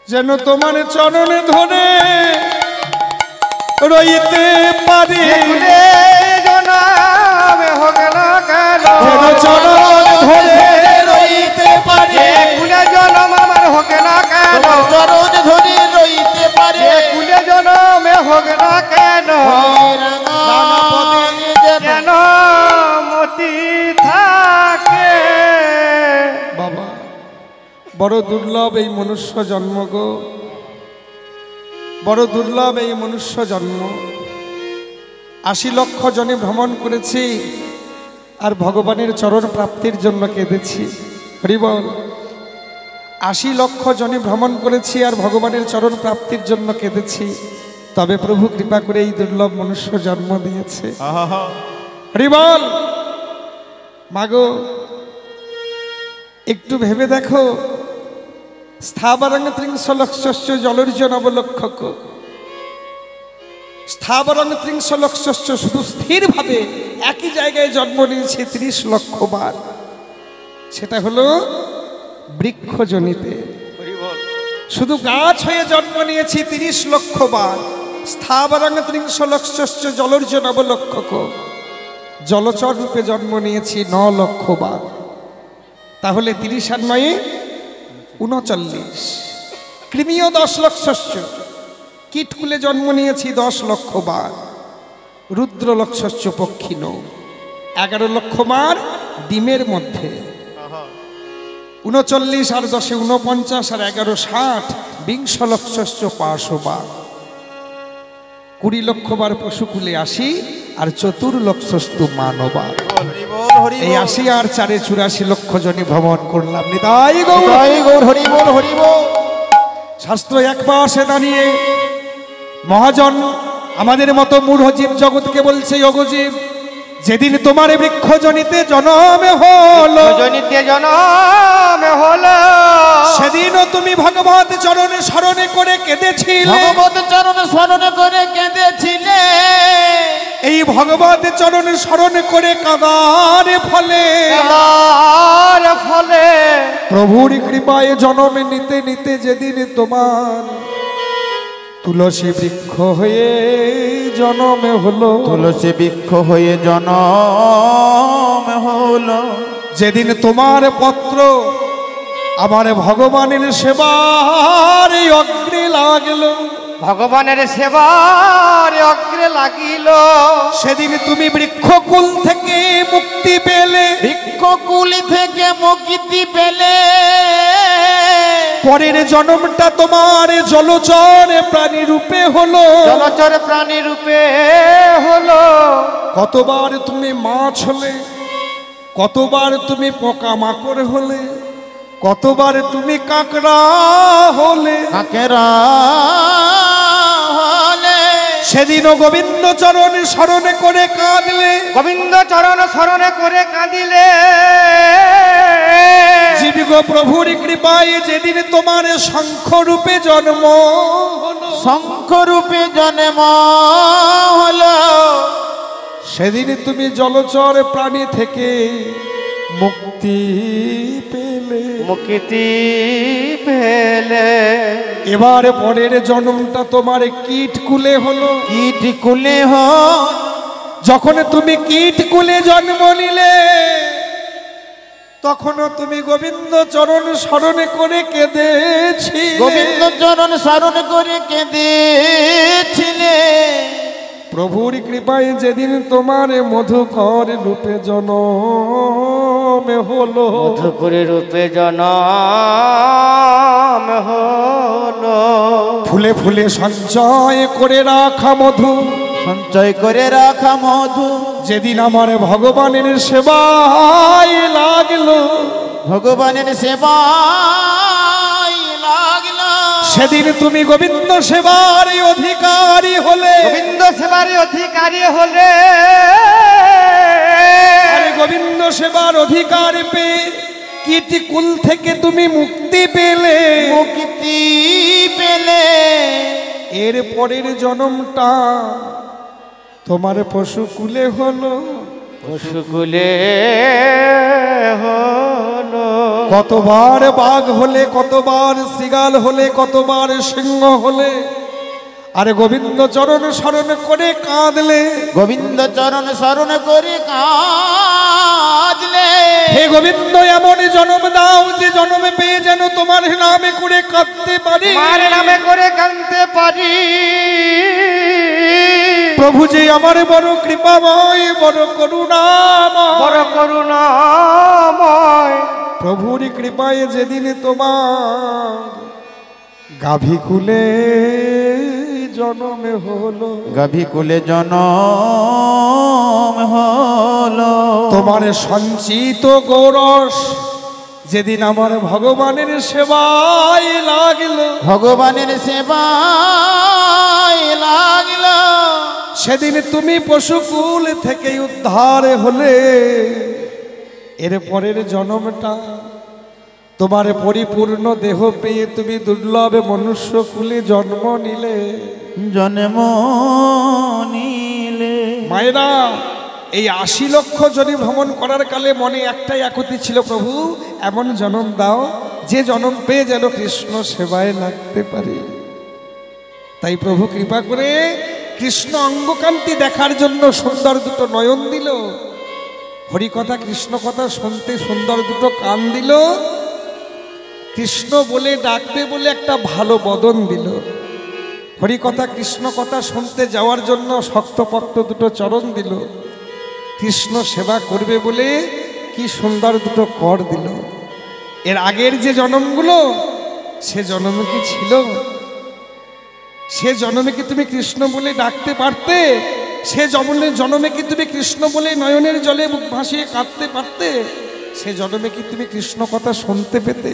যেন তোমার চরণে ধরে রইতে পারি। কুলে জনমে হোক না কেন, যেন চরণ ধরে রইতে পারে, কুলে জনম আমার হোক না কেন, চরণ ধরে রইতে পারে। কুলে জনমে হোক না কেন, রাঙা পদে যেন মতি থাকে। বাবা বড় দুর্লভ এই মনুষ্য জন্ম গো, বড় দুর্লভ এই মনুষ্য জন্ম। ৮০ লক্ষ জনে ভ্রমণ করেছি আর ভগবানের চরণ প্রাপ্তির জন্য কেঁদেছি। হরিবল। ৮০ লক্ষ জনে ভ্রমণ করেছি আর ভগবানের চরণ প্রাপ্তির জন্য কেঁদেছি, তবে প্রভু কৃপা করে এই দুর্লভ মনুষ্য জন্ম দিয়েছে। হরিবল। মাগো একটু ভেবে দেখো, স্থাবরং ত্রিংশ লক্ষস্য জলর্য নবলক্ষক, স্থাবরং ত্রিংশ লক্ষস্য শুধু স্থিরভাবে একই জায়গায় জন্ম নিয়েছে ৩০ লক্ষ বার, সেটা হলো বৃক্ষজনিতে। শুধু গাছ হয়ে জন্ম নিয়েছি ৩০ লক্ষ বার। স্থাবরং ত্রিংশ লক্ষস্য জলর্য নবলক্ষক, জলচর রূপে জন্ম নিয়েছি ৯ লক্ষ বার। তাহলে ৩০ আর ৯ ৩৯। কৃমিও ১০ লক্ষস্য, কীটকুলে জন্ম নিয়েছি ১০ লক্ষ বার। রুদ্র লক্ষস্য পক্ষিণ, ১১ লক্ষ বার ডিমের মধ্যে। ৩৯ আর ১০ ৪৯ আর ১১ ৬০, বিংশ লক্ষস্য পার্শ্ববার। ২০ লক্ষ বার পশুকুলে আসি আর ৪ লক্ষস্তু মানবা। এই ৮০ আর ৪ ৮৪ লক্ষ জনে ভ্রমণ করলাম। নিতাই গৌর হরি বল হরি বল। শাস্ত্র এক পাশে দাঁড়িয়ে মহাজন আমাদের মতো মূঢ় জীব জগৎকে বলছে, যোগজীব যেদিন তোমার বৃক্ষজনিতে জনমে হলো, জনিতে জনমে হলো, সেদিনও তুমি ভগবত চরণে স্মরণে করে কেঁদেছিলে। ভগবত চরণে স্মরণে করে কেঁদেছিলে। এই ভগবত চরণে স্মরণে করে কাঁদার ফলে প্রভুর কৃপায় জনমে নিতে নিতে যেদিন তোমার তুলসী বৃক্ষ হয়ে জনমে হলো, তুলসী বৃক্ষ হয়ে জনম হলো। যেদিন তোমার পত্র আমার ভগবানের সেবার অগ্রে লাগলো, ভগবানের সেবার অগ্রে লাগিল, সেদিন তুমি বৃক্ষকুল থেকে মুক্তি পেলে, বৃক্ষকুল থেকে মুক্তি পেলে। পরের জন্মটা তোমার জলচর প্রাণী রূপে হলো, জলচর প্রাণী রূপে হলো। কতবার তুমি মাছ হলে, কতবার তুমি পোকা মাকড় হলে, কতবার তুমি কাকড়া হলে, কাকেরা হলে। সেদিনও গোবিন্দ চরণ স্মরণে করে কাঁদলে, গোবিন্দ চরণ স্মরণে করে কাঁদিলে। জীবিক প্রভুর কৃপায় যেদিন তোমার শঙ্খ রূপে জন্ম হলো, শঙ্খ রূপে জন্ম হলো, সেদিন তুমি জলচর প্রাণী থেকে মুক্তি পেলে, মুক্তি পেলে। এবার পরের জন্মটা তোমার কীট কুলে হলো। কীট কুলে হয়, যখন তুমি কীট কুলে জন্ম নিলে, তখনও তুমি গোবিন্দ চরণ স্মরণে করে কেঁদেছি, গোবিন্দ চরণ স্মরণ করে কেঁদেছিলে। প্রভুর কৃপায় যেদিন তোমার মধুকর রূপে জনম হলো, মধুপুরী রূপে জনম হলো। ফুলে ফুলে সঞ্চয় করে রাখা মধু, সঞ্চয় করে রাখা মধু, যেদিন আমার ভগবানের সেবায় লাগলো, ভগবানের সেবায় লাগলো, সেদিন তুমি গোবিন্দ সেবার অধিকারী হলে। গোবিন্দ সেবার অধিকারী হলে। আরে গোবিন্দ সেবার অধিকার পেয়ে কীটকুল থেকে তুমি মুক্তি পেলে, মুক্তি পেলে। এর পরের জন্মটা তোমার পশুকুলে হলো, পশুকুলে হলো। কতবার বাঘ হলে, কতবার শৃগাল হলে, কতবার সিংহ হলে, আরে গোবিন্দ চরণ স্মরণ করে কাঁদলে, গোবিন্দ চরণ স্মরণ করে কাঁদলে। হে গোবিন্দ এমন জন্ম দাও যে জন্মে পেয়ে যেন তোমার নামে করে কাঁদতে পারি, তোমার নামে করে কাঁদতে পারি। প্রভু যে আমার বড় কৃপাময়, বড় করুণাময়, বড় করুণাময়। প্রভুর কৃপায় যেদিন তোমার গাভীকুলে জন্মে হলো, গাভীকুলে জনম হলো, তোমার সঞ্চিত গৌরস যেদিন আমার ভগবানের সেবায় লাগলো, ভগবানের সেবায় লাগলো, সেদিন তুমি পশুকুল থেকে উদ্ধার হলে। এর পরের জন্মটা তোমার পরিপূর্ণ দেহ পেয়ে তুমি দুর্লভ মনুষ্য কুলে জন্ম নিলে, জন্ম নিলে। মায়েরা এই ৮০ লক্ষ জনি ভ্রমণ করার কালে মনে একটাই আকুতি ছিল, প্রভু এমন জন্ম দাও যে জন্ম পেয়ে যেন কৃষ্ণ সেবায় লাগতে পারে। তাই প্রভু কৃপা করে কৃষ্ণ অঙ্গকান্তি দেখার জন্য সুন্দর দুটো নয়ন দিল, হরিকথা কৃষ্ণ কথা শুনতে সুন্দর দুটো কান দিল, কৃষ্ণ বলে ডাকবে বলে একটা ভালো বদন দিল, হরিকথা কৃষ্ণ কথা শুনতে যাওয়ার জন্য শক্তপোক্ত দুটো চরণ দিল, কৃষ্ণ সেবা করবে বলে কি সুন্দর দুটো কর দিল। এর আগের যে জন্মগুলো সে জন্মে কি ছিল? সে জন্মে কি তুমি কৃষ্ণ বলে ডাকতে পারতে? সে জন্মে কি তুমি কৃষ্ণ বলে নয়নের জলে মুখ ভাসিয়ে কাঁদতে পারতে? সে জন্মে কি তুমি কৃষ্ণ কথা শুনতে পেতে?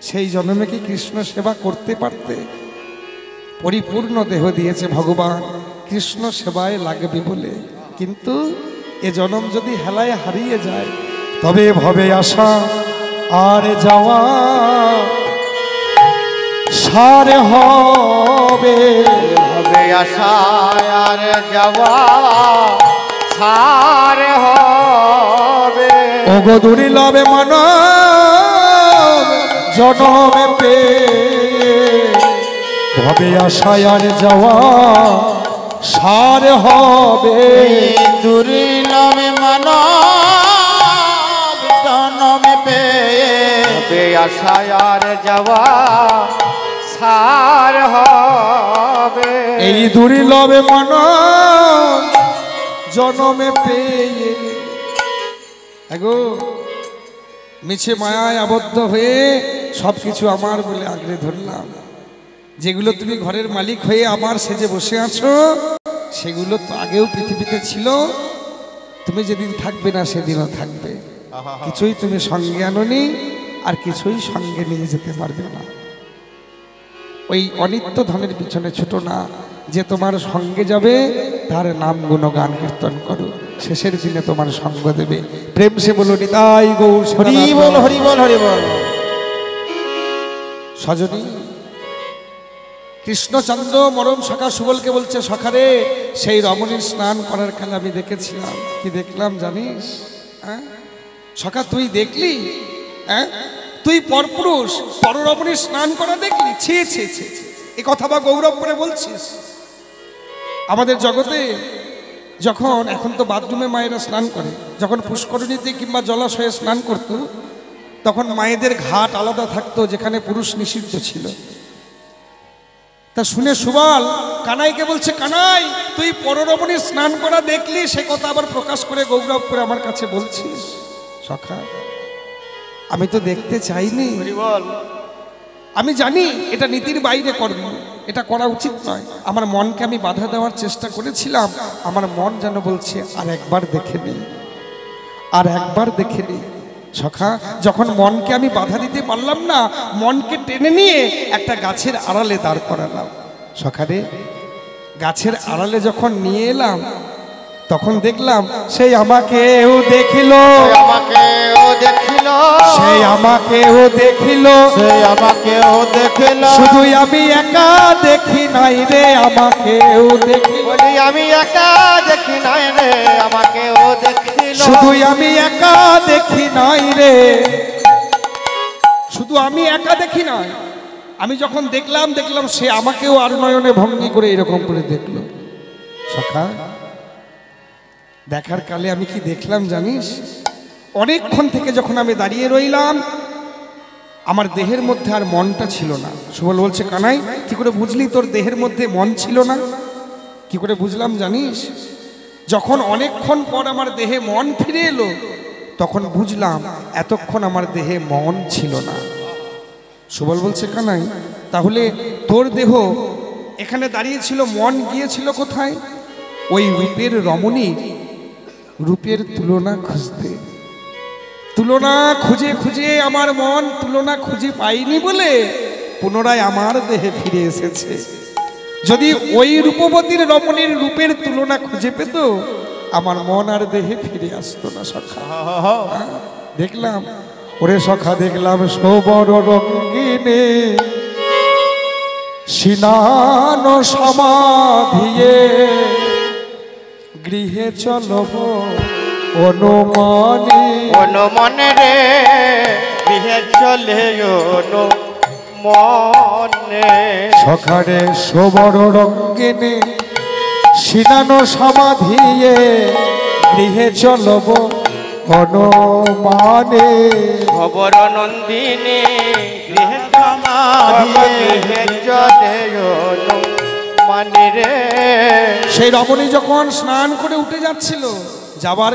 সেই জন্মে কি কৃষ্ণ সেবা করতে পারতে? পরিপূর্ণ দেহ দিয়েছে ভগবান কৃষ্ণ সেবায় লাগবে বলে, কিন্তু এ জন্ম যদি হেলায় হারিয়ে যায় তবে ভবে আসা আর যাওয়া সার হবে, হবে আশা আর যাওয়া সার হবে। ওগো দুর্লভে মানব জনমে পেয়ে ভবে আসা আর যাওয়া সার হবে। দুর্লভে মানব রূপে আশায় আর যাওয়া সার হবে। এই দুর্লভে মন জনমে পেয়ে এগো মিছে মায়ায় আবদ্ধ হয়ে সবকিছু আমার বলে আঁকড়ে ধরলাম। যেগুলো তুমি ঘরের মালিক হয়ে আমার সেজে বসে আছো সেগুলো তো আগেও পৃথিবীতে ছিল, তুমি যেদিন থাকবে না সেদিনও থাকবে। কিছুই তুমি সঙ্গে আনোনি আর কিছুই সঙ্গে নিয়ে যেতে পারবে না। ওই অনিত্য ধনের পিছনে ছোট না, যে তোমার সঙ্গে যাবে তার নাম গুণগান কীর্তন করো, শেষের দিনে তোমার সঙ্গ দেবে। প্রেম সে বলো নিতাই গৌর হরি বল হরি বল হরি বল। সজনী কৃষ্ণচন্দ্র মরম সখা সুবলকে বলছে, সখারে সেই রমণীর স্নান করার খেলা আমি দেখেছিলাম। কি দেখলাম জানিস? হ্যাঁ সখা তুই দেখলি? হ্যাঁ তুই পরপুরুষ পররমণীর স্নান করা দেখলি? ছি ছি ছি, এ কথা বা গৌরব করে বলছিস? আমাদের জগতে যখন এখন তো বাথরুমে মায়েরা স্নান করে, যখন পুষ্করিণীতে কিংবা জলাশয়ে স্নান করত তখন মায়েদের ঘাট আলাদা থাকতো যেখানে পুরুষ নিষিদ্ধ ছিল। তা শুনে সুবল কানাইকে বলছে, কানাই তুই পররমণীর স্নান করা দেখলি, সে কথা আবার প্রকাশ করে গৌরব করে আমার কাছে বলছিস? সখা আমি তো দেখতে চাইনি, আমি জানি এটা নীতির বাইরে কর্ম, এটা করা উচিত নয়। আমার মনকে আমি বাধা দেওয়ার চেষ্টা করেছিলাম, আমার মন যেন বলছে আর একবার দেখে নি, আর একবার দেখে নি। সখা যখন মনকে আমি বাধা দিতে পারলাম না, মনকে টেনে নিয়ে একটা গাছের আড়ালে দাঁড় করালাম। সখারে গাছের আড়ালে যখন নিয়ে এলাম তখন দেখলাম সেই আমাকেও দেখিল, আমাকেও দেখিল, সেই আমাকেও দেখিল, সেই আমাকেও দেখিল, শুধু আমি একা দেখি নাই রে, আমাকেও দেখিল, বলি আমি একা দেখি নাই রে, আমাকেও দেখিল, শুধু আমি একা দেখি নাই রে, শুধু আমি একা দেখি নাই। আমি যখন দেখলাম সে আমাকেও আর নয়নে ভঙ্গি করে এরকম করে দেখলো। সখা দেখার কালে আমি কি দেখলাম জানিস? অনেকক্ষণ থেকে যখন আমি দাঁড়িয়ে রইলাম আমার দেহের মধ্যে আর মনটা ছিল না। সুবল বলছে, কানাই কি করে বুঝলি তোর দেহের মধ্যে মন ছিল না? কি করে বুঝলাম জানিস? যখন অনেকক্ষণ পর আমার দেহে মন ফিরে এলো তখন বুঝলাম এতক্ষণ আমার দেহে মন ছিল না। সুবল বলছে, কানাই তাহলে তোর দেহ এখানে দাঁড়িয়ে ছিল, মন গিয়েছিল কোথায়? ওই রূপের রমণীর রূপের তুলনা খুঁজতে। তুলনা খুঁজে খুঁজে আমার মন তুলনা খুঁজে পাইনি বলে পুনরায় আমার দেহে ফিরে এসেছে। যদি ওই রূপবতীর রমণীর রূপের তুলনা খুঁজে পেত আমার মন আর দেহে ফিরে আসতো না। সখা দেখলাম, ওরে সখা দেখলাম সবর রঙ্গিনে সিনান সমাধিয়ে গৃহে চলব অনুমানে, অনুমানে রে গৃহে চলে অনুমানে, সখারে সবর রঙ্গিনে সিনানো সমাধিয়ে গৃহে চলব অনুমানে, খবর নন্দিনী গৃহে গৃহে চলে অনুমানে রে। সেই রমণী যখন স্নান করে উঠে যাচ্ছিল, যাবার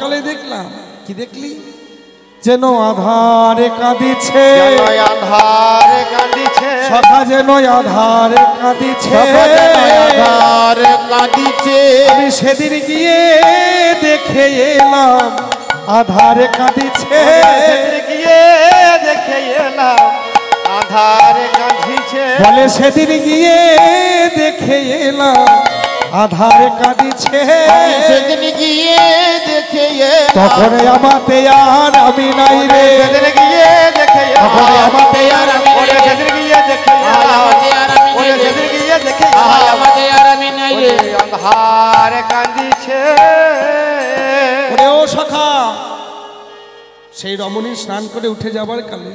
কালে দেখলাম কি দেখলি? যেন আধারে কাঁদিছে, আধারে কাঁদিছে, সখা যেন আধারে কাঁদিছে, আধারে কাঁদিছে, আমি সেদিন গিয়ে দেখে এলাম আধারে কাঁদিছে, গিয়ে দেখে এলাম আধারে কাঁদিছে, বলে সেদিন গিয়ে দেখে এলাম আধারে কাঁদিছে, সেদিন গিয়ে দেখে তখন আমাতে আর আমি নাই রে, সেদিন গিয়ে দেখে তখন আমাতে আর আমি ওরে সেদিন গিয়ে দেখে ওরে সেদিন গিয়ে দেখে আমাকে আর আমি নাই রে, আধারে কাঁদিছে। ওরে ও সখা, সেই রমণী স্নান করে উঠে যাবার কালে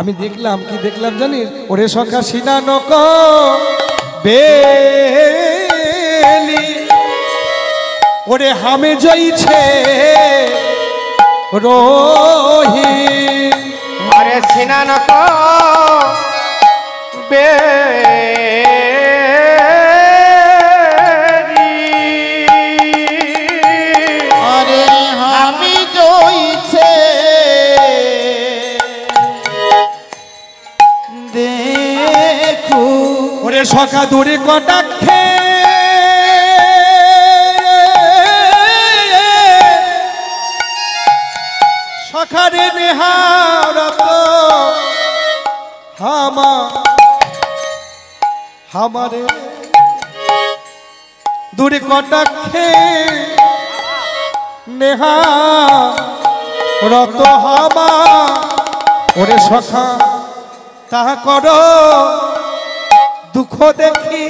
আমি দেখলাম কি দেখলাম জানিস? ওরে সখা সিনানক বেলি ওরে হামে জইছে রহি আরে সিনান বে আরে আমি জইছে দেখু ওরে সখা দূরে কটাক্ষে সখারে নেহারত হামারে দূরে কটাক্ষে নেহা রত হামা ওরে সখা তাহা করো দুঃখ দেখি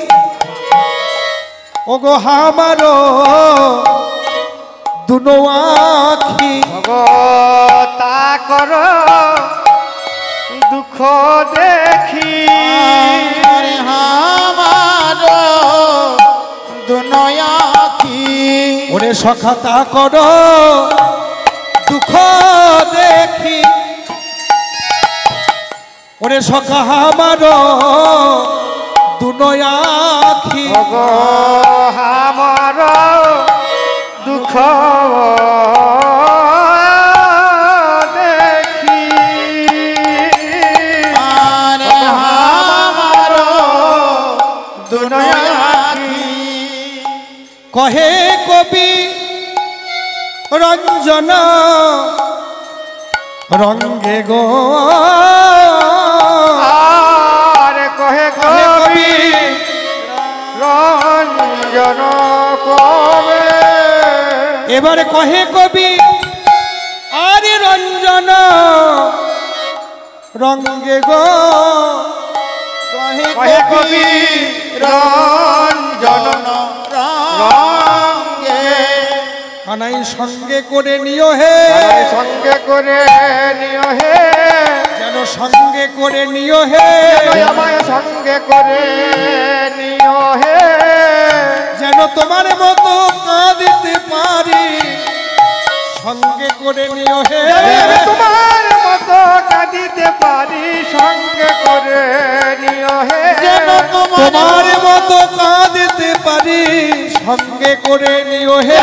ওগো হামারো দুনো আখি তা কর দুঃখ দেখি আরে আমার দুনয়া কি ওরে সখা তা করো দুঃখ দেখি ওরে সখা হামারো দুনো আখি আমার দুঃখ দেখি আরে আমার দুনয়া কি কহে কবি রঞ্জন রঙ্গে গো আর কহে কবি রঞ্জন কবে এবারে কহে কবি আরে রঞ্জন রঙ্গে গো কহে কবি রঞ্জন রঙ্গে কানাই সঙ্গে করে নিও হে সঙ্গে করে নিও হে যেন সঙ্গে করে নিও হে আমায় সঙ্গে করে নিও হে যেন তোমার মতো কাঁদিতে পারি সঙ্গে করে নিও হে আমি তোমার মতো কাঁদিতে পারি সঙ্গে করে নিও হে যেন তোমার মতো কাঁদিতে পারি সঙ্গে করে নিও হে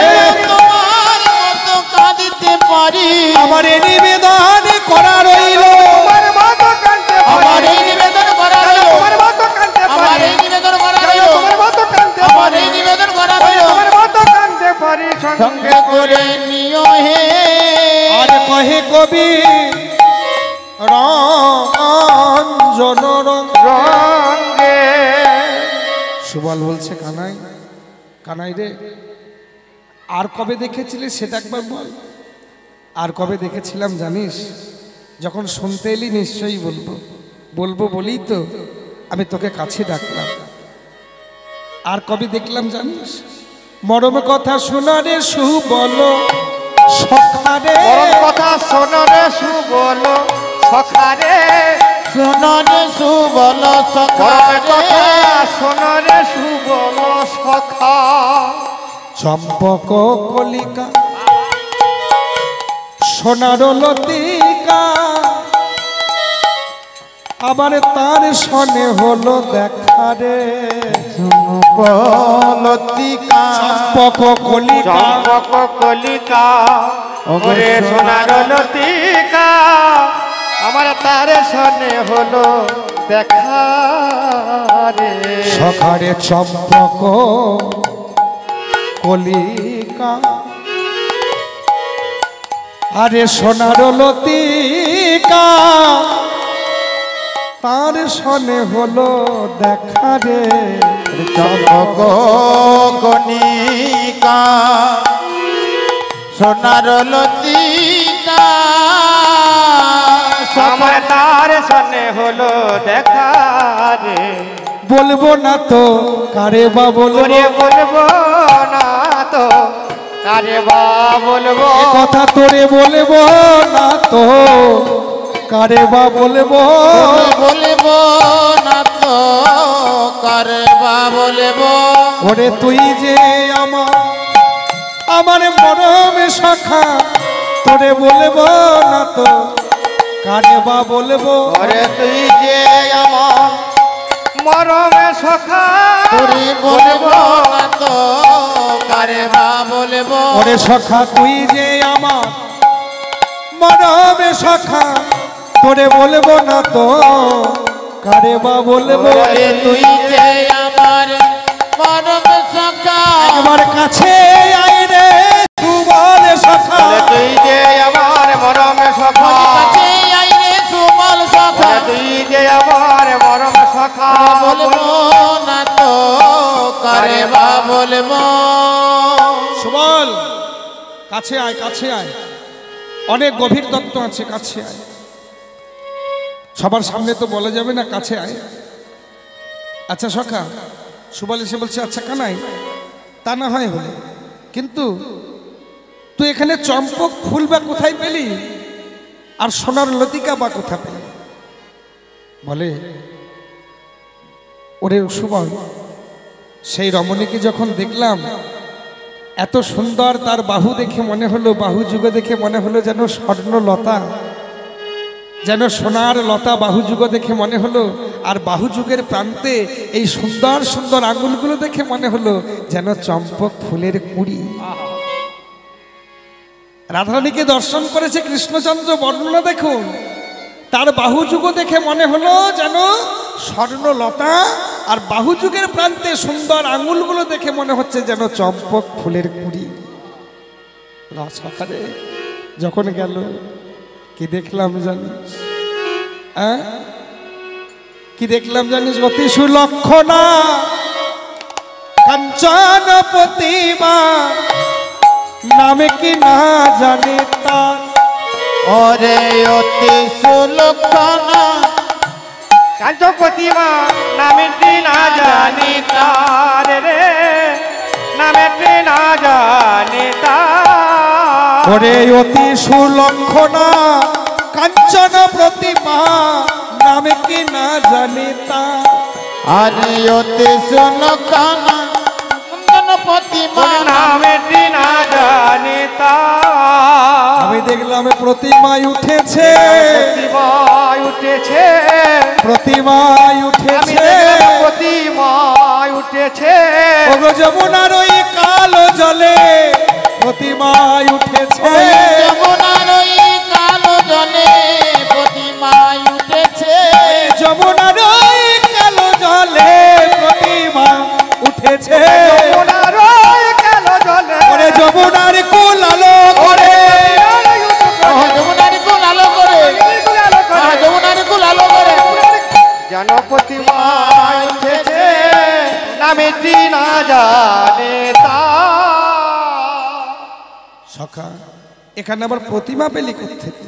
তোমার মতো কাঁদিতে পারি আমার এই নিবেদন করা রইল তোমার মতো কাঁদতে আমার পারি এই নিবেদন করা রইল তোমার মতো কাঁদতে আমার পারি এই নিবেদন করা রইল তোমার মতো কাঁদতে আমার পারি এই নিবেদন করা রইল তোমার মতো কাঁদতে পারি সঙ্গে সঙ্গে করে নিও হে আর কহে কবি রঞ্জন রঙ্গে সুবল বলছে কানাই কানাই রে আর কবে দেখেছিলি সেটা একবার বল আর কবে দেখেছিলাম জানিস যখন শুনতে এলি নিশ্চয়ই বলবো বলবো বলেই তো আমি তোকে কাছে ডাকলাম আর কবে দেখলাম জানিস মরম কথা শোনা রে সুবল সখারে মরম কথা শোনো রে সুবল সখারে শোনো রে সুবল মরম সখারে কথা শোনো রে সুবল সখা চম্পক কলিকা সোনার লতিকা আবার তার সনে হলো দেখা রে লতিকা চম্পক কলিকা চম্পক কলিকা ওরে সোনার লতিকা আমার তার সনে হলো দেখা রে সখারে চম্পক কলিকা আরে সোনার লতিকা তার সনে হলো দেখা রে চম্পক কণিকা সোনার লতিকা আমার তার সনে হলো দেখা রে বলবো না তো কারে বা বলবো ওরে বলবো না তো কারে বা বলবো এ কথা তোরে বলবো না তো কারে বা বলবো বলবো না তো কারে বা বলবো ওরে তুই যে আমার মরম সখা তোরে বলবো না তো কারে বা বলবো। ওরে তুই যে আমার মরমে সখা তোরে বলবো না তো কারে বা বলবো। ওরে সখা তুই যে আমার মরমে সখা তোরে বলবো না তো কারে বা বলবো। ওরে তুই যে আমার মরম সখা একবার কাছে আয় রে সুবল সখা। ওরে তুই যে আমার মরমে সখা কাছে আই রে সুবল সখা। ওরে তুই যে আমার মরমে সখা বলবো না তো কারে বা বলবো। সুবল কাছে আয়, কাছে আয়, অনেক গভীর তত্ত্ব আছে, কাছে আয়। সবার সামনে তো বলা যাবে না, কাছে আয়। আচ্ছা সখা, সুবল এসে বলছে আচ্ছা কানাই, তা না হয় হলো, কিন্তু তুই এখানে চম্পক ফুল বা কোথায় পেলি, আর সোনার লতিকা বা কোথা পেলি? বলে ওরে সুবল, সেই রমণীকে যখন দেখলাম এত সুন্দর, তার বাহু দেখে মনে হলো, বাহু যুগ দেখে মনে হলো যেন স্বর্ণ লতা, যেন সোনার লতা বাহু যুগ দেখে মনে হলো। আর বাহু যুগের প্রান্তে এই সুন্দর সুন্দর আঙুলগুলো দেখে মনে হলো যেন চম্পক ফুলের কুঁড়ি। রাধারানীকে দর্শন করেছে কৃষ্ণচন্দ্র, বর্ণনা দেখুন, তার বাহু যুগ দেখে মনে হলো যেন স্বর্ণ লতা, আর বাহু যুগের প্রান্তে সুন্দর আঙুলগুলো দেখে মনে হচ্ছে যেন চম্পক ফুলের কুঁড়ি। সকালে যখন গেল কি দেখলাম জানিস? কি দেখলাম জানিস? অতি সুলক্ষণা কাঞ্চন প্রতিমা, নামে কি না জানে তার। ওরে অতি সুলক্ষণা কাঞ্চ প্রতিমা নামেটি না জানি তার রে, নামেটি না জানি তার। ওরে অতি সুলক্ষণা কাঞ্চন প্রতিমা, নামে কি না জানি তার। আরে অতি সুলক্ষণা কাঞ্চন প্রতিমা নামেটি না জানি তার। আমি দেখলাম প্রতিমায় উঠেছে, প্রতিমায় উঠেছে, প্রতিমায় আমি উঠেছে, দেখলাম প্রতিমায় উঠেছে। ওগো যমুনার ওই কালো জলে প্রতিমায় উঠেছে। যমুনার ওই কালো জলে প্রতিমায় উঠেছে। যমুনার ওই কালো জলে প্রতিমা উঠেছে। যমুনার ওই কালো জলে, ওরে যমুনার কুল আলো করে, যমুনার কুল আলো করে, যমুনার কুল আলো করে যেন প্রতিমায় উঠেছে, নামেটি না জানে তার। সখা এখানে আবার প্রতিমা পেলি কোত্থেকে?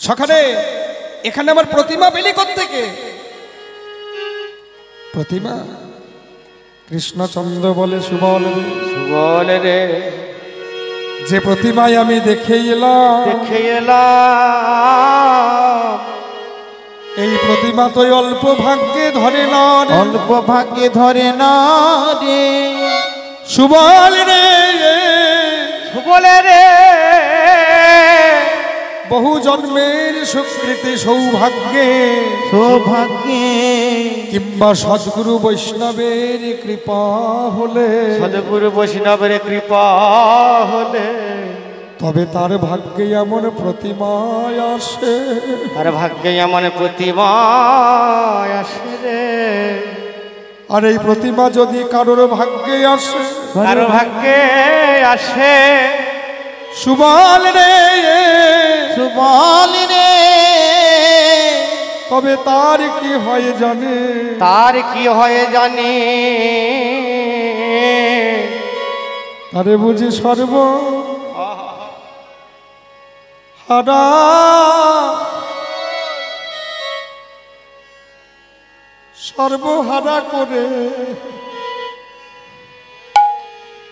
সখারে এখানে আবার প্রতিমা পেলি কোত্থেকে? প্রতিমা কৃষ্ণচন্দ্র বলে সুবল রে, বলে রে যে প্রতিমায় আমি দেখে এলাম, দেখে এলাম, এই প্রতিমা তো অল্প ভাগ্যে ধরে না রে। অল্প ভাগ্যে ধরে না রে। সুবল রে, বলে রে বহু জন্মের সুকৃতি সৌভাগ্যে, সৌভাগ্যে কিংবা সদ্গুরু বৈষ্ণবের কৃপা হলে, সদগুরু বৈষ্ণবের কৃপা হলে, তবে তার ভাগ্যে এমন প্রতিমায় আসে। আর ভাগ্যে এমন প্রতিমা আসে রে। আর এই প্রতিমা যদি কারোর ভাগ্যে আসে, কারো ভাগ্যে আসে, সুবল রে, সুবল রে তবে তার কি হয় জানে? তার কি হয় জানি, তারে বুঝি সর্ব হারা, সর্বহারা করে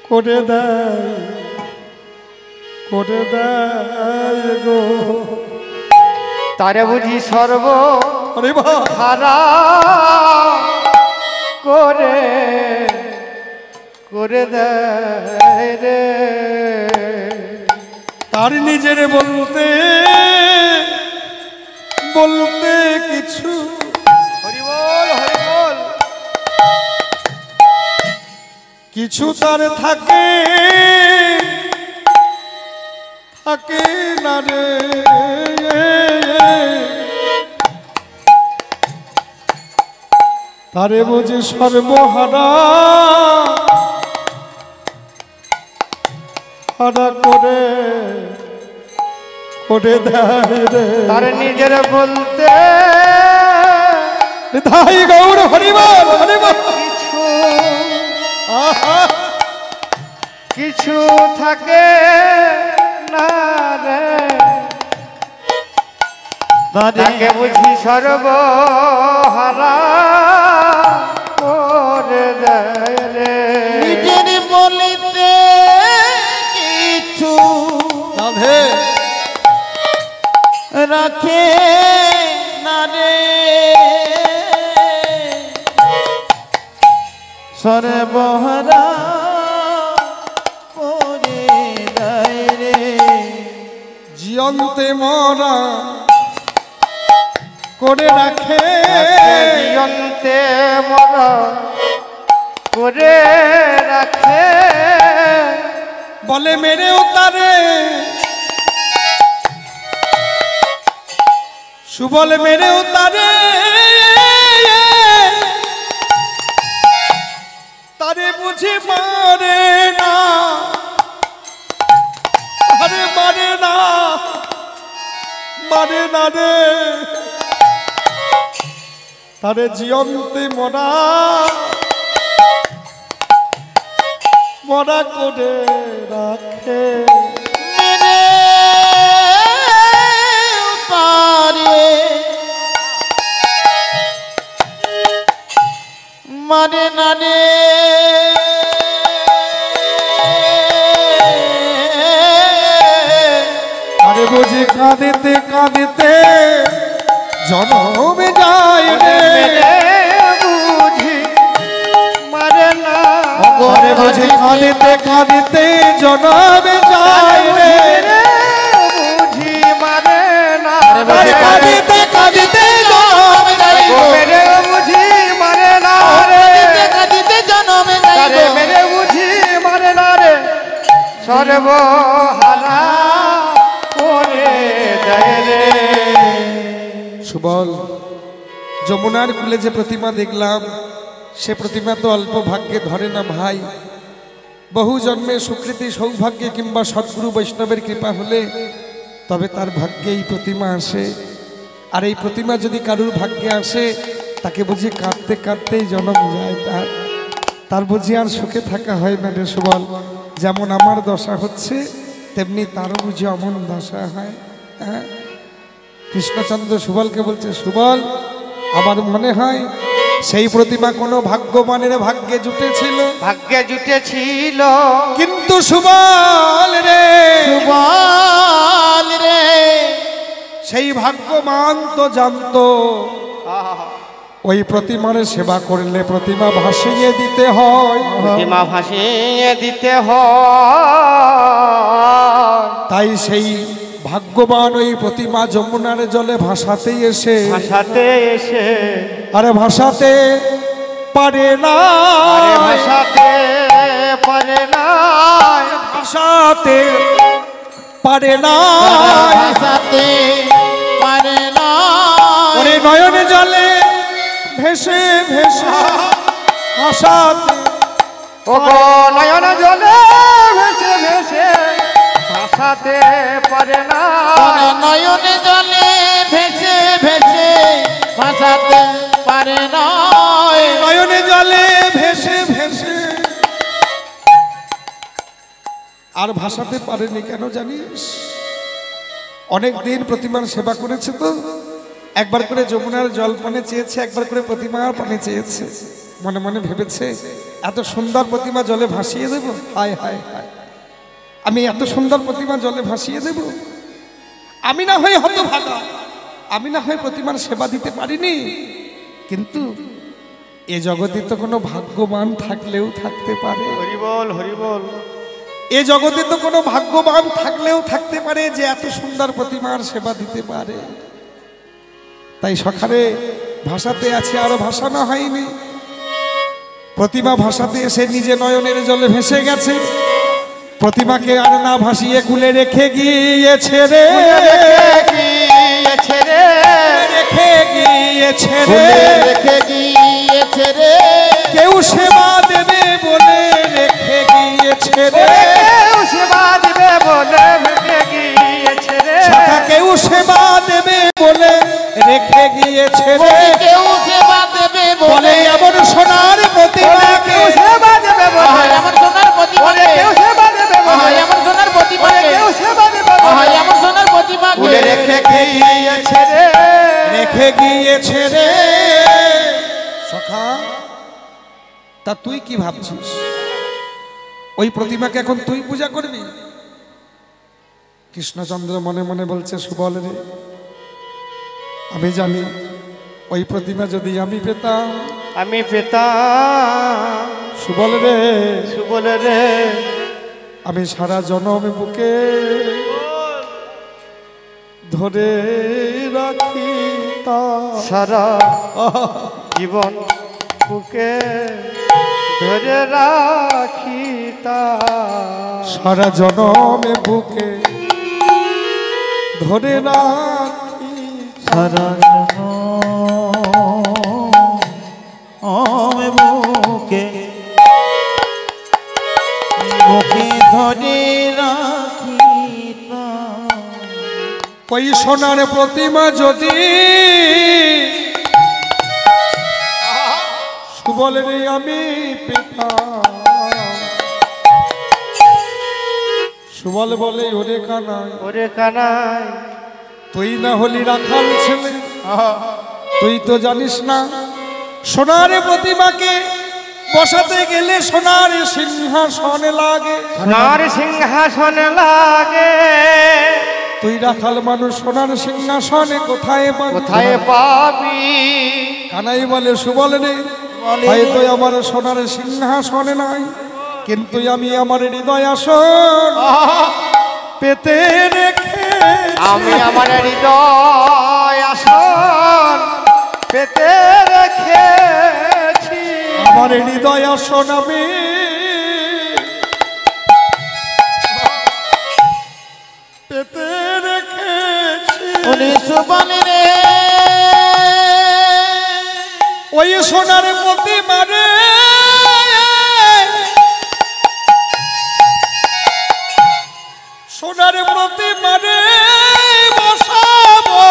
করে দেয়, করে দেয় গো। তারে বুঝি সর্ব আরে ভাই, হারা করে করে দেয় রে। তার নিজের বলতে বলতে কিছু হরি বল হরি বল। কিছু তার থাকে থাকে না রে, তারে বুঝি সর্বহারা হারা করে করে দেয় রে। তার নিজের বলতে ধাই গৌর হরিবল হরিবল। কিছু আহা, কিছু থাকে না রে, তাকে বুঝি সর্বহারা করে দেয় রে। নিজের বলিতে কিছু রাধে রাখে না রে, সর্বহারা করে দেয় রে। জিয়ন্তে মরা করে রাখে, জীবন্তে মরা করে রাখে, বলে মেরেও তারে সুবল মেরেও তারে, তারে বুঝি মারে না, আরে মারে না মারে না রে, তারে জিয়ন্তে মরা মরা করে রাখে। মেরে পারে মানে না রে, আরে বুঝি কাঁদিতে কাঁদিতে জনমে যায় রে, বুঝি মারে না, আরে বুঝি কাঁদিতে কাঁদিতে জনমে যায় রে, বুঝি মারে না, আরে কাঁদিতে কাঁদিতে জনমে যায় গো, মেরে বুঝি মারে না রে, কাঁদিতে জনমে যাইব। তারে মেরে বুঝি মারে না রে, সর্বহারা করে দেয় রে। সুবল যমুনার কূলে যে প্রতিমা দেখলাম সে প্রতিমা তো অল্প ভাগ্যে ধরে না ভাই, বহু জন্মে সুকৃতি সৌভাগ্যে কিংবা সদ্গুরু বৈষ্ণবের কৃপা হলে তবে তার ভাগ্যে এই প্রতিমা আসে। আর এই প্রতিমা যদি কারুর ভাগ্যে আসে তাকে বুঝি কাঁদতে কাঁদতেই জন্ম যায়, তার বুঝি আর সুখে থাকা হয় না রে সুবল। যেমন আমার দশা হচ্ছে তেমনি তারও বুঝি অমন দশা হয়। হ্যাঁ, কৃষ্ণচন্দ্র সুবলকে বলছে, সুবল আমার মনে হয় সেই প্রতিমা কোনো ভাগ্যবানের ভাগ্যে জুটেছিল, ভাগ্যে জুটেছিল, কিন্তু সুবল রে সুবল রে সেই ভাগ্যবান তো জানতো ওই প্রতিমার সেবা করলে প্রতিমা ভাসিয়ে দিতে হয়, প্রতিমা ভাসিয়ে দিতে হয়, তাই সেই ভাগ্যবান ওই প্রতিমা যমুনার জলে ভাসাতেই এসে ভাসাতে এসে আরে ভাসাতে পারে না, আরে ভাসাতে পারে না, ভাসাতে পারে না, ভাসাতে পারে না, ওরে নয়নে জলে ভেসে ভেসে ভাসাতে ও গো নয়ন জলে ভেসে ভেসে ভাসাতে পারে না, নয়নে জলে ভেসে ভেসে ভাসাতে পারে না, নয়নে জলে ভেসে ভেসে আর ভাসাতে পারেনি কেন জানিস? অনেক দিন প্রতিমার সেবা করেছে তো, একবার করে যমুনার জল পানে চেয়েছে, একবার করে প্রতিমার পানে চেয়েছে, মনে মনে ভেবেছে এত সুন্দর প্রতিমা জলে ভাসিয়ে দেব, হায় হায় হায়, আমি এত সুন্দর প্রতিমা জলে ভাসিয়ে দেব, আমি না হয় হতভাগা, আমি না হয় প্রতিমার সেবা দিতে পারিনি, কিন্তু এ জগতে তো কোনো ভাগ্যবান থাকলেও থাকতে পারে। হরি বল হরি বল। এ জগতে তো কোনো ভাগ্যবান থাকলেও থাকতে পারে যে এত সুন্দর প্রতিমার সেবা দিতে পারে। তাই সকালে ভাষাতে আছে, আরো ভাসানো হয়নি। প্রতিমা ভাষাতে এসে নিজে নয়নের জলে ভেসে গেছে। প্রতিমাকে আর না ভাসিয়ে কুলে রেখে গিয়েছে রে, রেখে গিয়েছে রে, রেখে গিয়েছে রে। কেউ সেবা দেবে বলে রেখে গিয়েছে রে, কেউ সেবা দিবে বলে রেখে গিয়েছে রে, কেউ সেবা দেবে বলে রেখে গিয়েছে রে। কেউ সেবা দেবে বলে বলে এমন সোনার প্রতিমা, কেউ সেবা দেবে বলে, এমন সোনার প্রতিমা, কেউ সেবা দেবে বলে, এমন সোনার প্রতিমা, কেউ সেবা দেবে বলে, এমন সোনার প্রতিমা বলে রেখে গিয়েছে রে, রেখে গিয়েছে রে। সখা, তা তুই কি ভাবছিস? ওই প্রতিমাকে এখন তুই পূজা করবি? কৃষ্ণচন্দ্র মনে মনে বলছে, সুবল রে, আমি জানি ওই প্রতিমা যদি আমি পেতাম, আমি পেতাম, সুবল রে, সুবল রে, আমি সারা জনম বুকে ধরে রাখি তা, সারা জীবন বুকে ধরে রাখি তা, সারা জনমে বুকে ধরে রাখি সারা জনম বুকে বুকে ধরে রাখি ওই সোনার প্রতিমা যদি সুবল রে আমি পেতাম। সুবল বলে, ওরে কানাই, ওরে কানাই, তুই না হলি রাখাল ছেলে, তুই তো জানিস না সোনার প্রতিমাকে বসাতে গেলে সোনার সিংহাসন লাগে। সোনার সিংহাসন লাগে, তুই রাখাল মানুষ, সোনার সিংহাসনে কোথায় পাবি? কোথায় পাবি? কানাই বলে, সুবল রে, হয়তো আমার সোনার সিংহাসনে নাই, কিন্তু আমি আমার হৃদয় আসন পেতে রেখে, আমি আমার হৃদয় আসন পেতে রেখেছি, আমার হৃদয় আসন আমি পেতে রেখেছি। উনি সুবল রে, ওই সোনার প্রতিমা রে, সোনার প্রতিমা রে বসাবো,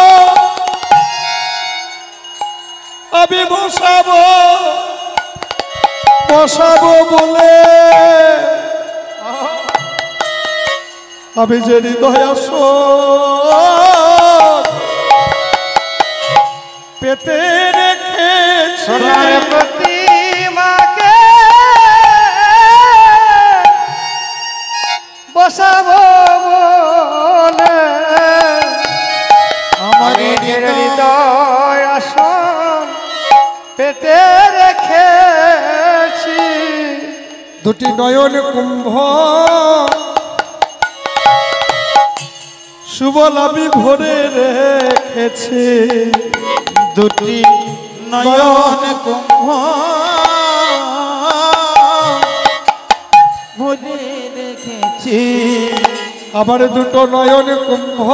আমি বসাবো, বসাবো বলে আমি যে হৃদয় আসন পেতে রেখেছি। সোনার প্রতিমাকে বসাবো বলে আমার নিজের হৃদয় আসন পেতে রেখেছি, দুটি নয়ন কুম্ভ সুবল আমি ভরে রেখেছি, দুটি নয়ন কুম্ভ ভরে রেখেছি, আমার দুটো নয়ন কুম্ভ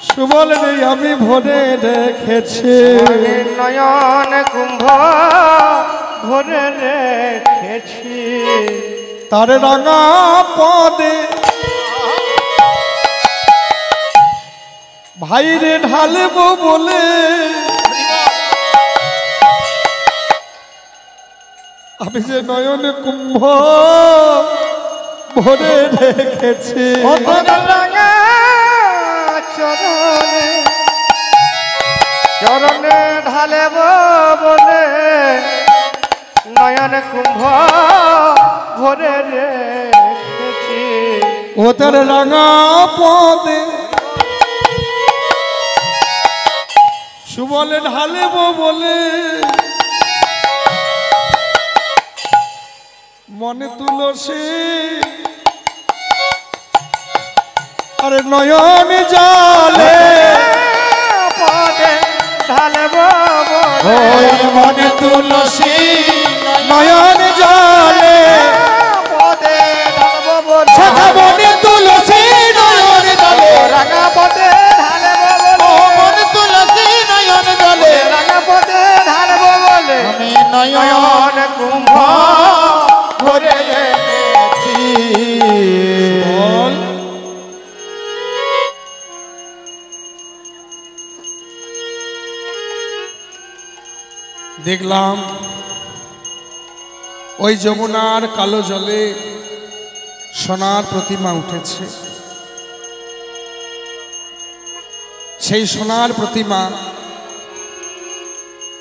সুবল নেই আমি ভরে রেখেছি। নয়ন কুম্ভ ভরে রেখেছি, তার রাঙা পদে ভাইরে ঢালবো বলে আমি যে নয়ন কুম্ভ ভরে রেখেছি। রাঙা চরণে চরণে ঢালেব বলে নয়ন কুম্ভ ভরে রেখেছি, ও তার রাঙা পদে সুবলে ঢালবো বলে মনে তুলসী আরে নয়ন জলে পদে ঢালব ওই মনে তুলসী নয়ন জলে পদে ঢালব সখা মনে তুলসী নয়ন জলে রাঙা পদে ঢালব ও মনে তুলসী নয়ন জলে রাঙা পদে ঢালব বলে আমি নয়ন নয়ন কুম্ভ ভরে এনেছি বল দেখলাম ওই যমুনার কালো জলে সোনার প্রতিমা উঠেছে। সেই সোনার প্রতিমা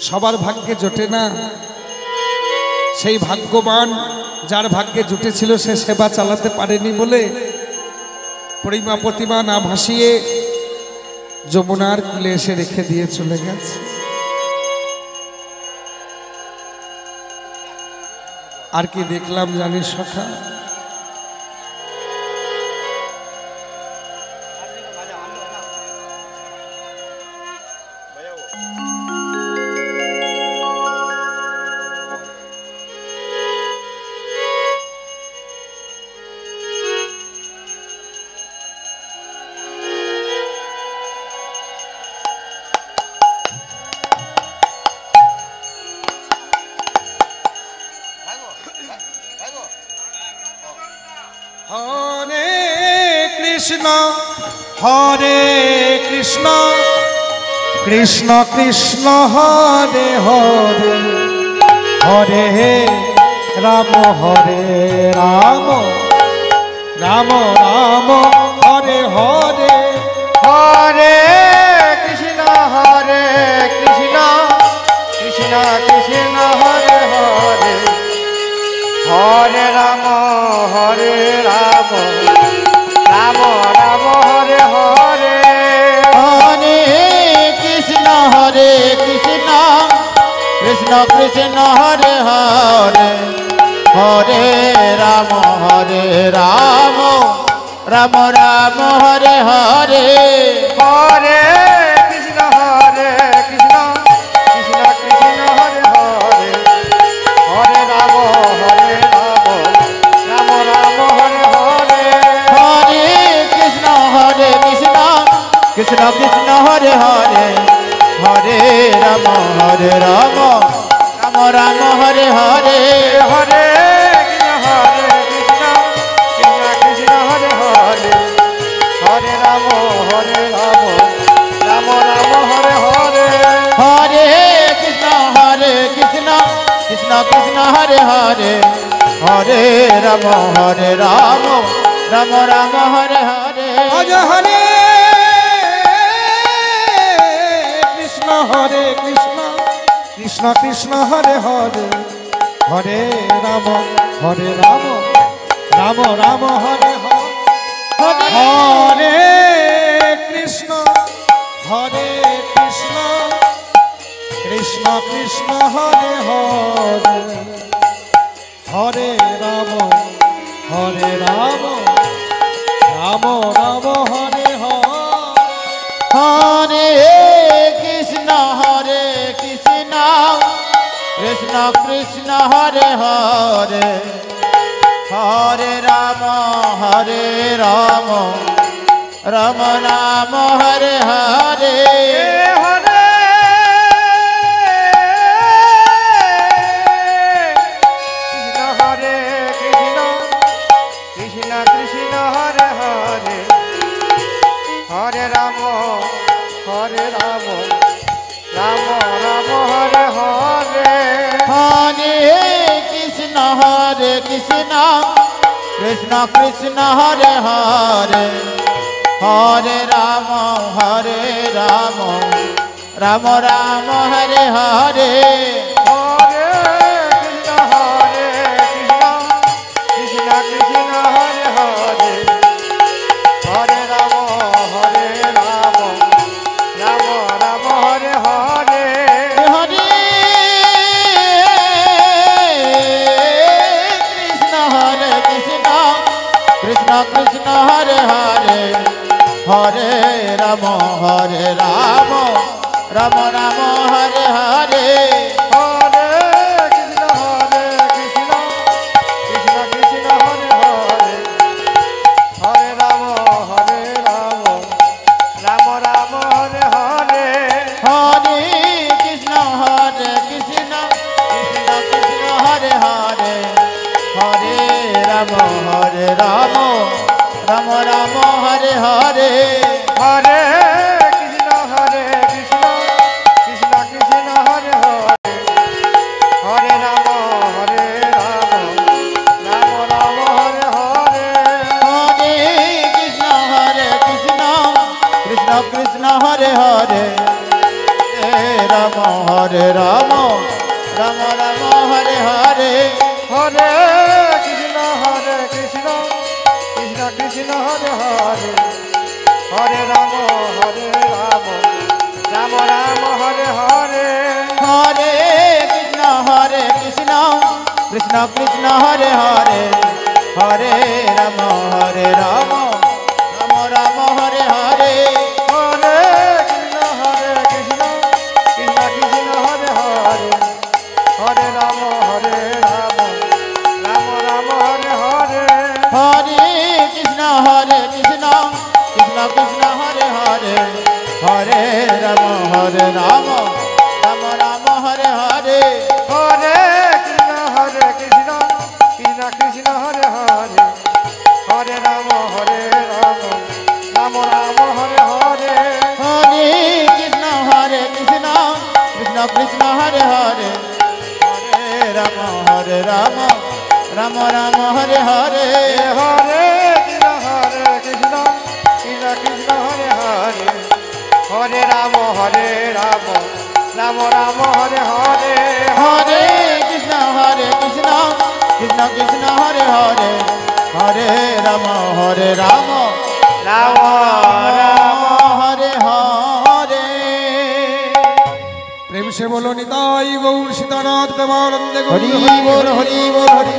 সবার ভাগ্যে জোটে না। সেই ভাগ্যবান যার ভাগ্যে জুটেছিল সে সেবা চালাতে পারেনি বলে প্রতিমা না ভাসিয়ে যমুনার কূলে এসে রেখে দিয়ে চলে গেছে। আর কি দেখলাম জানিস সখা? হরে কৃষ্ণ কৃষ্ণ কৃষ্ণ হরে হরে হরে রাম রাম রাম হরে হরে হরে কৃষ্ণ কৃষ্ণ কৃষ্ণ হরে হরে হরে রাম রাম রাম হরে হরে হরে কৃষ্ণ কৃষ্ণ কৃষ্ণ হরে হরে হরে রাম রাম রাম হরে হরে হরে কৃষ্ণ কৃষ্ণ কৃষ্ণ কৃষ্ণ হরে হরে হরে রাম রাম রাম হরে হরে হরে কৃষ্ণ কৃষ্ণ কৃষ্ণ কৃষ্ণ হরে হরে হরে রাম রাম রাম হরে হরে হরে কৃষ্ণ কৃষ্ণ কৃষ্ণ হরে হরে হরে রাম রাম রাম হরে হরে হরে কৃষ্ণ কৃষ্ণ কৃষ্ণ কৃষ্ণ হরে হরে হরে রাম রাম রাম হরে হরে আজ হরে কৃষ্ণ কৃষ্ণ কৃষ্ণ কৃষ্ণ হরে হরে হরে রাম রাম রাম হরে হরে হরে কৃষ্ণ কৃষ্ণ কৃষ্ণ হরে হরে হরে রাম রাম রাম হরে হরে হরে কৃষ্ণ কৃষ্ণ কৃষ্ণ কৃষ্ণ হরে হরে হরে রাম রাম রাম হরে হরে হরে কৃষ্ণ কৃষ্ণ কৃষ্ণ হরে হরে হরে রাম রাম রাম হরে হরে হরে কৃষ্ণ কৃষ্ণ কৃষ্ণ কৃষ্ণ হরে হরে হরে রাম রাম রাম হরে হরে হরে কৃষ্ণ কৃষ্ণ কৃষ্ণ হরে হরে হরে রাম রাম রাম হরে হরে হরে কৃষ্ণ হরে রাম রাম রাম হরে হরে হরে কৃষ্ণ কৃষ্ণ কৃষ্ণ হরে হরে হরে রাম রাম রাম হরে হরে হরে কৃষ্ণ কৃষ্ণ কৃষ্ণ হরে হরে হরে রাম রাম রাম হরে হরে হরে কৃষ্ণ কৃষ্ণ কৃষ্ণ কৃষ্ণ হরে হরে হরে রাম রাম রাম হরে হরে হরে কৃষ্ণ কৃষ্ণ কৃষ্ণ কৃষ্ণ হরে হরে রাম রাম রাম রাম হরে হরে হরে কৃষ্ণ কৃষ্ণ কৃষ্ণ কৃষ্ণ হরে হরে হরে রাম রাম রাম হরে হরে হরে কৃষ্ণ কৃষ্ণ কৃষ্ণ কৃষ্ণ হরে হরে হরে রাম রাম রাম রাম হরে হরে হরে কৃষ্ণ কৃষ্ণ কৃষ্ণ কৃষ্ণ হরে হরে হরে রাম রাম রাম হরে হরে হরে কৃষ্ণ কৃষ্ণ কৃষ্ণ কৃষ্ণ হরে হরে হরে রাম রাম রাম রাম হরে হরে হরে কৃষ্ণ কৃষ্ণ কৃষ্ণ কৃষ্ণ হরে হরে হরে রাম রাম রাম হরে হরে হরে কৃষ্ণ কৃষ্ণ কৃষ্ণ কৃষ্ণ হরে হরে হরে রাম রাম রাম রাম হরে হরে হরে কৃষ্ণ কৃষ্ণ কৃষ্ণ কৃষ্ণ হরে হরে হরে রাম রাম রাম হরে হরে হরে কৃষ্ণ কৃষ্ণ কৃষ্ণ কৃষ্ণ হরে হরে হরে রাম রাম রাম রাম হরে হরে প্রেম সে বলো নিতাই গৌর সীতানাথ প্রেমানন্দে গৌর হরি বল হরি বল হরি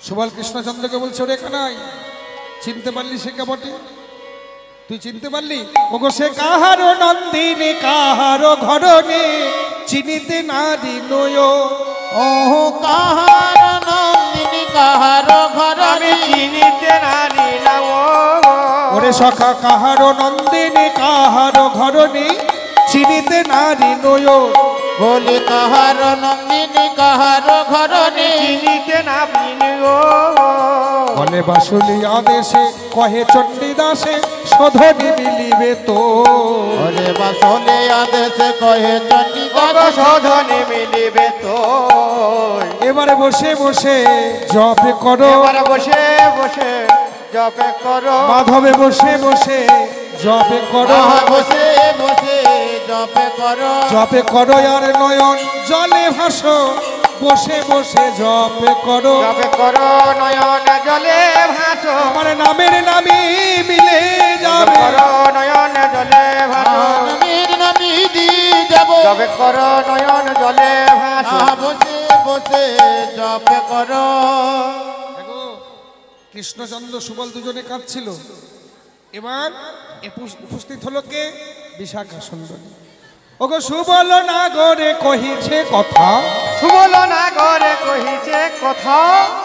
সুবল কৃষ্ণচন্দ্রকে বলছে ওরে কানাই চিনতে পারলি সে কে বটে? তুই চিনতে পারলি? ওগো সে কাহারো নন্দিনী কাহারো ঘরণী চিনিতে নারী নয়। ও কাহার নন্দিনী কাহার ঘর আমি চিনিতে নারী নাম ওরে সখা কাহারো নন্দিনী কাহারো ঘরণী চিনিতে নারী নয়। বলি কাহার নন্দিনী কাহার ঘর চিনিতে না বলে বাসুলি আদেশে কহে চণ্ডীদাসে শোধনী মিলিবে তো। ওরে বাসলে আদেশে কহে চণ্ডীদাস শোধনে মিলিবে তো এবারে বসে বসে জপ করো, এবার বসে বসে জপে করো মাধবে বসে বসে জপে করো, বসে বসে জপে করো জপে করো আর নয়ন জলে ভাসো বসে বসে জপে করো। জপে করো নয়ন জলে ভাসো আমার নামের নামে মিলে যাবে। করো নয়ন জলে ভাসো নবীর নবী দি যাব জপে করো নয়ন জলে ভাসো বসে বসে জপে করো দেখো কৃষ্ণচন্দ্র সুবল দুজনে কাঁদছিল। এবার উপস্থিত হলো কে? বিশাখা সুন্দরী। ওগো সুবল নাগরে কহিছে কথা, সুবল নাগরে কহিছে কথা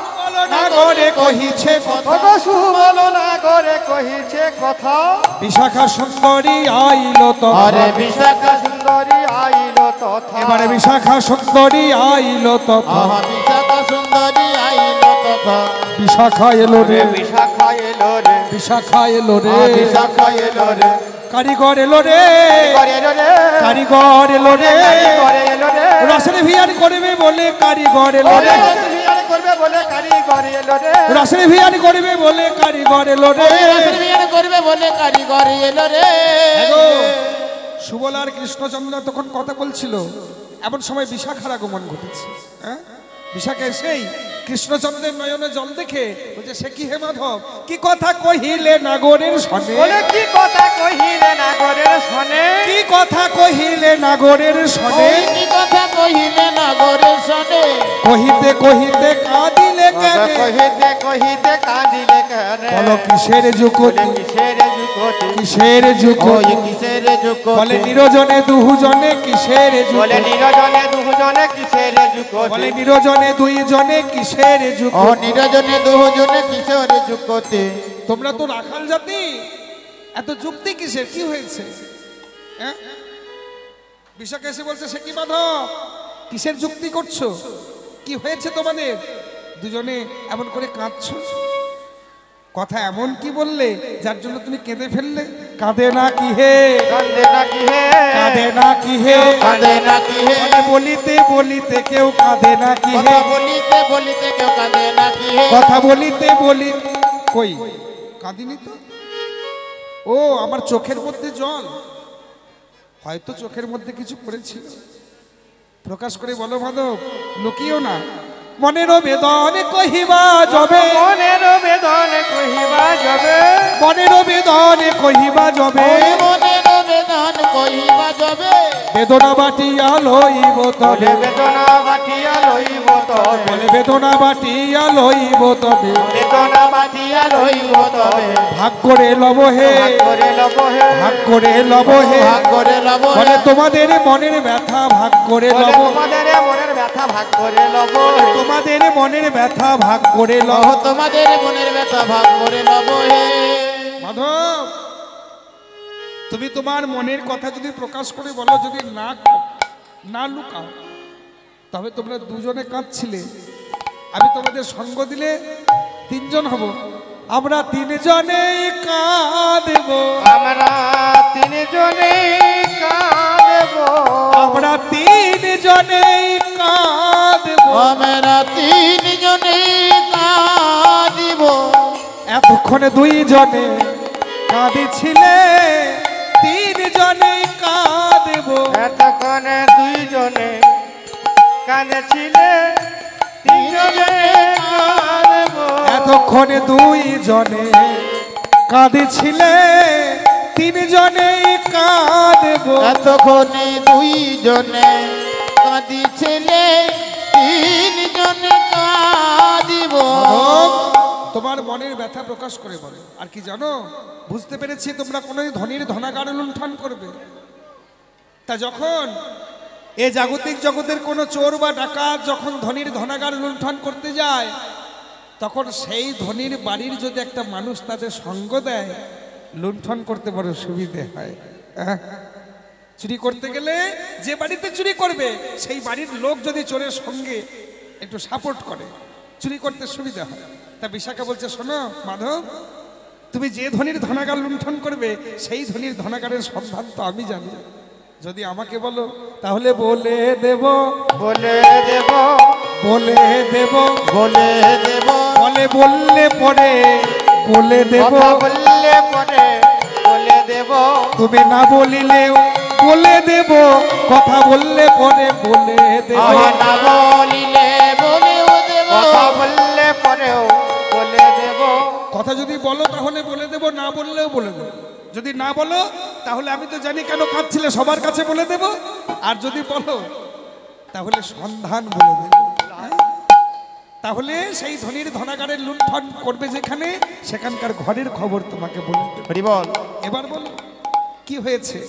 সুবল নাগরে কহিছে কথা। ওগো সুবল নাগরে কহিছে কথা বিশাখা সুন্দরী আইল তো। আরে বিশাখা সুন্দরী আইল তথা এবারে বিশাখা সুন্দরী আইল তথা। বিশাখা সুন্দরী আইল তথা বিশাখা এলো রে, বিশাখা এলো রে বিশাখা এলো রে, বিশাখা এলো রে কারিগর এলো রে, করে এলো রে কারিগর এলো রে, করে এলো রে রসের ভিয়ার করবে বলে কারিগর এলো রে, বিহার করবে বলে কারিগর এলো রে রসের ভিয়ার করবে বলে কারিগর এলো রে। করবে বলে কারিগর এলো রে দেখো, সুবল আর কৃষ্ণচন্দ্র তখন কথা বলছিল, এমন সময় বিশাখার আগমন ঘটেছে। হ্যাঁ, বিশাখা সেই কৃষ্ণচন্দ্রের নয়নে জল দেখে বলছে সে কি হে মাধব, কি কথা কহিলে নাগরের সনে, বলে কি কথা কহিলে নাগরের সনে, কি কথা কহিলে নাগরের সনে, ওই কি কথা কহিলে নাগরের সনে, কহিতে কহিতে কাঁদিলে কেন, কহিতে কহিতে কাঁদিলে কেন, বলো কিসের যুগতি, কিসের যুগতি, কিসের ওই যুগতি, কিসের যুগ, বলে নিরজনে দুজনে কিসের বলে যুগতি, নিরজনে দুজনে কিসের যুগতি, বলে নিরজনে দুইজনে কিসের ও যুগতি। নিরজনে দুজনে কিসের যুগতে, তোমরা তো রাখাল জাতি, এত যুক্তি কিসের, কি হয়েছে? হ্যাঁ, বিশাখা এসে বলছে সে কি মাধব, কিসের যুক্তি করছো, কি হয়েছে তোমাদের, দুজনে এমন করে কাঁদছো, কথা এমন কি বললে যার জন্য তুমি কেঁদে ফেললে? কাঁদে না কি হে, কাঁদে নাকি হে, কাঁদে না কি হে, কাঁদে নাকি হে, বলে বলিতে বলিতে কেউ কাঁদে না কি হে, কথা বলিতে বলিতে কেউ কাঁদে নাকি হে, কথা বলিতে বলি কই কাঁদিনি তো, ও আমার চোখের মধ্যে জল, হয়তো চোখের মধ্যে কিছু করেছিল, প্রকাশ করে বলো মাধব, লুকিও না, মনের বেদন কহিবা যাবে, মনের বেদন কহিবা যাবে, মনের বেদন কহিবা যাবে, ওই মনের বেদন কহিবা যাবে, বেদনা বাটিয়া লইব তবে, বলে বেদনা বাটিয়া লইব তবে, বলে বেদনা বাটিয়া লইব তবে, বেদনা বাটিয়া লইব তবে, ভাগ করে লব হে, ভাগ করে লব হে, ভাগ করে লব হে, ভাগ করে লব, বলে তোমাদের মনের ব্যথা ভাগ করে বলে লব, তোমাদের মনের ব্যথা ভাগ করে লব, তোমাদের মনের ব্যথা ভাগ করে ও লব। তোমাদের মনের ব্যথা ভাগ করে লব হে, মাধব, তুমি তোমার মনের কথা যদি প্রকাশ করে বলো, যদি না লুকাও, তবে তোমরা দুজনে কাঁদছিলে, আমি তোমাদের সঙ্গ দিলে তিনজন হব, আমরা তিনজনেই কাঁদব, আমরা তিনজনে কাঁদব, আমরা তিনজনেই কাঁদব, আমরা তিনজনে কাঁদিব, এতক্ষণে দুইজনে কাঁদিছিলে, তিনজনেই কাঁদব, এতক্ষণে দুইজনে কাঁদেছিলে, তিনজনে কাঁদব, এতক্ষণে দুইজনে কাঁদিছিলে, তিনজনেই কাঁদব, এতক্ষণে দুইজনে কাঁদিছিলে, তিনজনে কাঁদিব, মাধব, তোমার মনের ব্যথা প্রকাশ করে বলো, আর কি জানো, বুঝতে পেরেছি তোমরা কোনো ধনীর ধনাগার লুণ্ঠন করবে, তা যখন এ জাগতিক জগতের কোনো চোর বা ডাকাত যখন ধনীর ধনাগার লুণ্ঠন করতে যায়, তখন সেই ধনীর বাড়ির যদি একটা মানুষ তাদের সঙ্গ দেয়, লুণ্ঠন করতে বড় সুবিধে হয়। চুরি করতে গেলে যে বাড়িতে চুরি করবে সেই বাড়ির লোক যদি চোরের সঙ্গে একটু সাপোর্ট করে, চুরি করতে সুবিধা হয়। তা বিশাখা বলছে শোনো মাধব, তুমি যে ধনীর ধনাগার লুণ্ঠন করবে সেই ধনীর ধনাগারের সন্ধান তো আমি জানি, যদি আমাকে বলো তাহলে বলে দেব, বলে দেব, বলে দেব, বলে দেব, বলে বললে পরে বলে দেব, কথা বললে পরে বলে দেব, তুমি না বলিলেও বলে দেব, কথা বললে পরে বলে দেব, না বলিলে বলেও দেব, কথা বললে পরেও বলে দেব, কথা যদি বলো তাহলে বলে দেব, না বললেও বলে দেব, যদি না বলো তাহলে আমি তো জানি কেন কাঁদছিলে, সবার কাছে বলে দেব, আর যদি বলো তাহলে সন্ধান বলে দেব। তাহলে সেই ধনীর ধনাগারের লুণ্ঠন করবে যেখানে, সেখানকার ঘরের খবর তোমাকে বলে দেব। হরি বল, এবার বলো কি হয়েছে,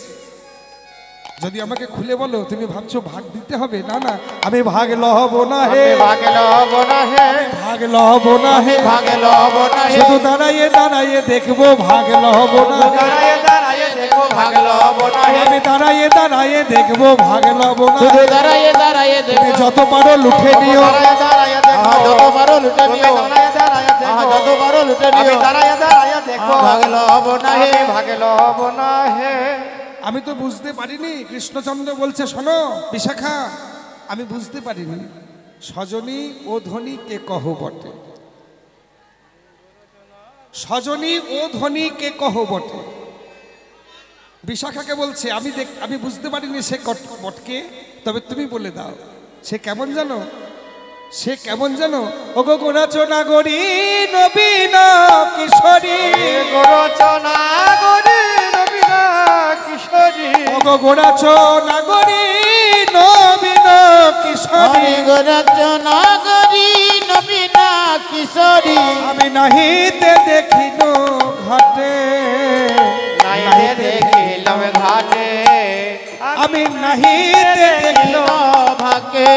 যদি আমাকে খুলে বলো, তুমি ভাবছো ভাগ দিতে হবে, না না, আমি ভাগ লহব না হে, ভাগে লব না হে, ভাগ লহব না হে, ভাগে লব না হে, শুধু দাঁড়াইয়ে দাঁড়াইয়ে দেখবো, ভাগ লহব না হে, দাঁড়ায়ে দাঁড়ায়ে দেখো ভাগে লব না হে, আমি দাঁড়াইয়ে দাঁড়াইয়ে দেখবো, ভাগ লহব না শুধু হে, দাঁড়াইয়ে দাঁড়াইয়ে দেব, তুমি যত পারো লুঠে নিও, দাঁড়ায়ে দাঁড়ায়ে দেখো, যত পারো লুটে তুমি নিও, দাঁড়ায়ে দাঁড়ায়ে দেখো, যত পারো লুটে আমি নিও, দাঁড়ায়ে দাঁড়ায়ে দেখো, ভাগে লব না হে, আমি ভাগে লব না হে। আমি তো বুঝতে পারিনি, কৃষ্ণচন্দ্র বলছে শোনো বিশাখা, আমি বুঝতে পারিনি সজনী ও ধনী কে কহ বটে, সজনী ও ধনী কে কহ বটে। বিশাখাকে বলছে আমি বুঝতে পারিনি সে বটকে, তবে তুমি বলে দাও সে কেমন জানো, সে কেমন জানো? ওগো গোরাচনা গরি নবীন কিশোরী, গোরচনা গরি নবীন কিশোরী, ওগো গোরাচনা গরি নবীন কিশোরী, গোরচনা গরি নবীন কিশোরী, আমি নাহিতে দেখিল ঘাটে, নাইতে দেখিলাম ঘাটে, আমি নাহিতে দেখিল ভাকে,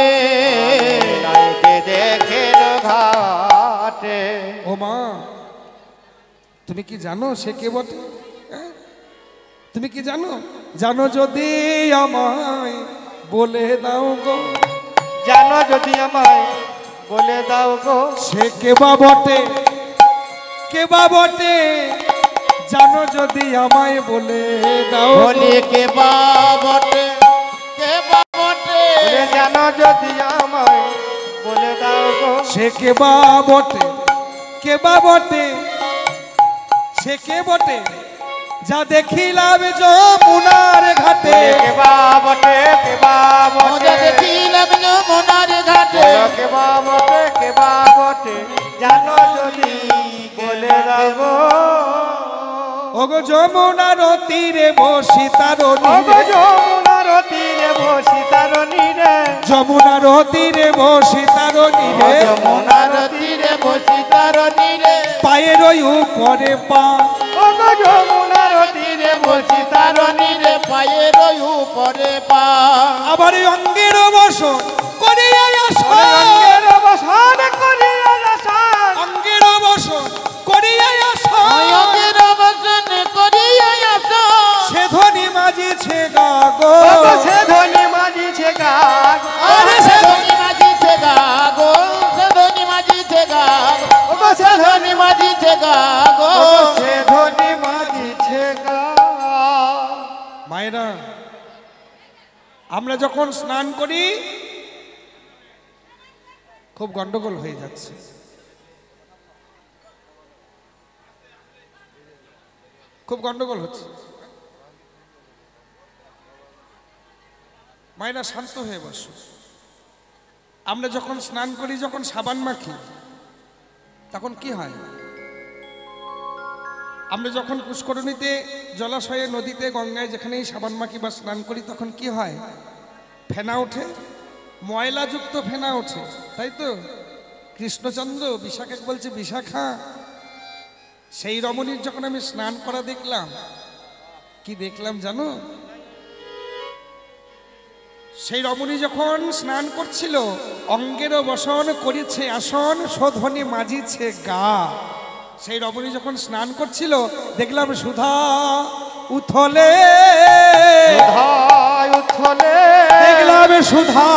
নাইতে দেখিল ঘাটে। ও মা, তুমি কি জানো সে কে বটে? হ্যাঁ? তুমি কি জানো? জানো যদি আমায় বলে দাও গো, জানো যদি আমায় বলে দাও গো, সে কে বা বটে, কে বা বটে, জানো যদি আমায় বলে দাও গো। বলে কে বা বটে, কে বা বটে, বলে জানো যদি আমায় বলে দাও গো, সে কে বা বটে, কে বা বটে, সে কে বটে, যা দেখিলাম যমুনার ঘাটে, কে বা বটে, কে বা বটে, মজা দেখিলাম যমুনার ঘাটে, কে বা বটে, কে বা বটে, জানো যদি বলে দাও গো। ওগো যমুনার তীরে বসি তার ওগো যমুনার তীরে বসি তার নীরে, যমুনার তীরে বসি তার নীরে, যমুনার তীরে বসি তার নীরে, পায়ের ওই উপরে পা, ওগো যমুনার তীরে বসি তার নীরে, পায়ের ওই উপরে পা, আবার এই অঙ্গের বসন করিয়া আসা, অঙ্গের অবসান করিয়া আসান, অঙ্গের বসন করিয়া আসা, অঙ্গের অবসান করিয়া আসা, সে ধ্বনি মাঝিছে গা গো, ওগো সে ধ্বনি মাঝিছে গান, আরে সে ধনী মাঝিছে গা গো, সে ধনী মাঝিছে গা গো, ওগো সে সে ধনী মাঝিছে গা গো, ওগো সে ধ্বনি মাঝিছে গান। মায়েরা, আমরা যখন স্নান করি খুব গন্ডগোল হয়ে যাচ্ছে। খুব গন্ডগোল হচ্ছে। মায়েরা শান্ত হয়ে বসো। আমরা যখন স্নান করি, যখন সাবান মাখি, তখন কি হয়? আমরা যখন পুষ্করণীতে, জলাশয়ে, নদীতে, গঙ্গায় যেখানেই সাবান মাখি বা স্নান করি, তখন কি হয়? ফেনা ওঠে, ময়লাযুক্ত ফেনা ওঠে, তাই তো? কৃষ্ণচন্দ্র বিশাখাকে বলছে, বিশাখা, সেই রমণীর যখন আমি স্নান করা দেখলাম, কি দেখলাম জানো? সেই রমণী যখন স্নান করছিল, অঙ্গের বসন করেছে আসন, শোধনী মাজিছে গা। সেই রমণী যখন স্নান করছিল, দেখলাম সুধা উথলে, হায় উথলে, দেখলাম সুধা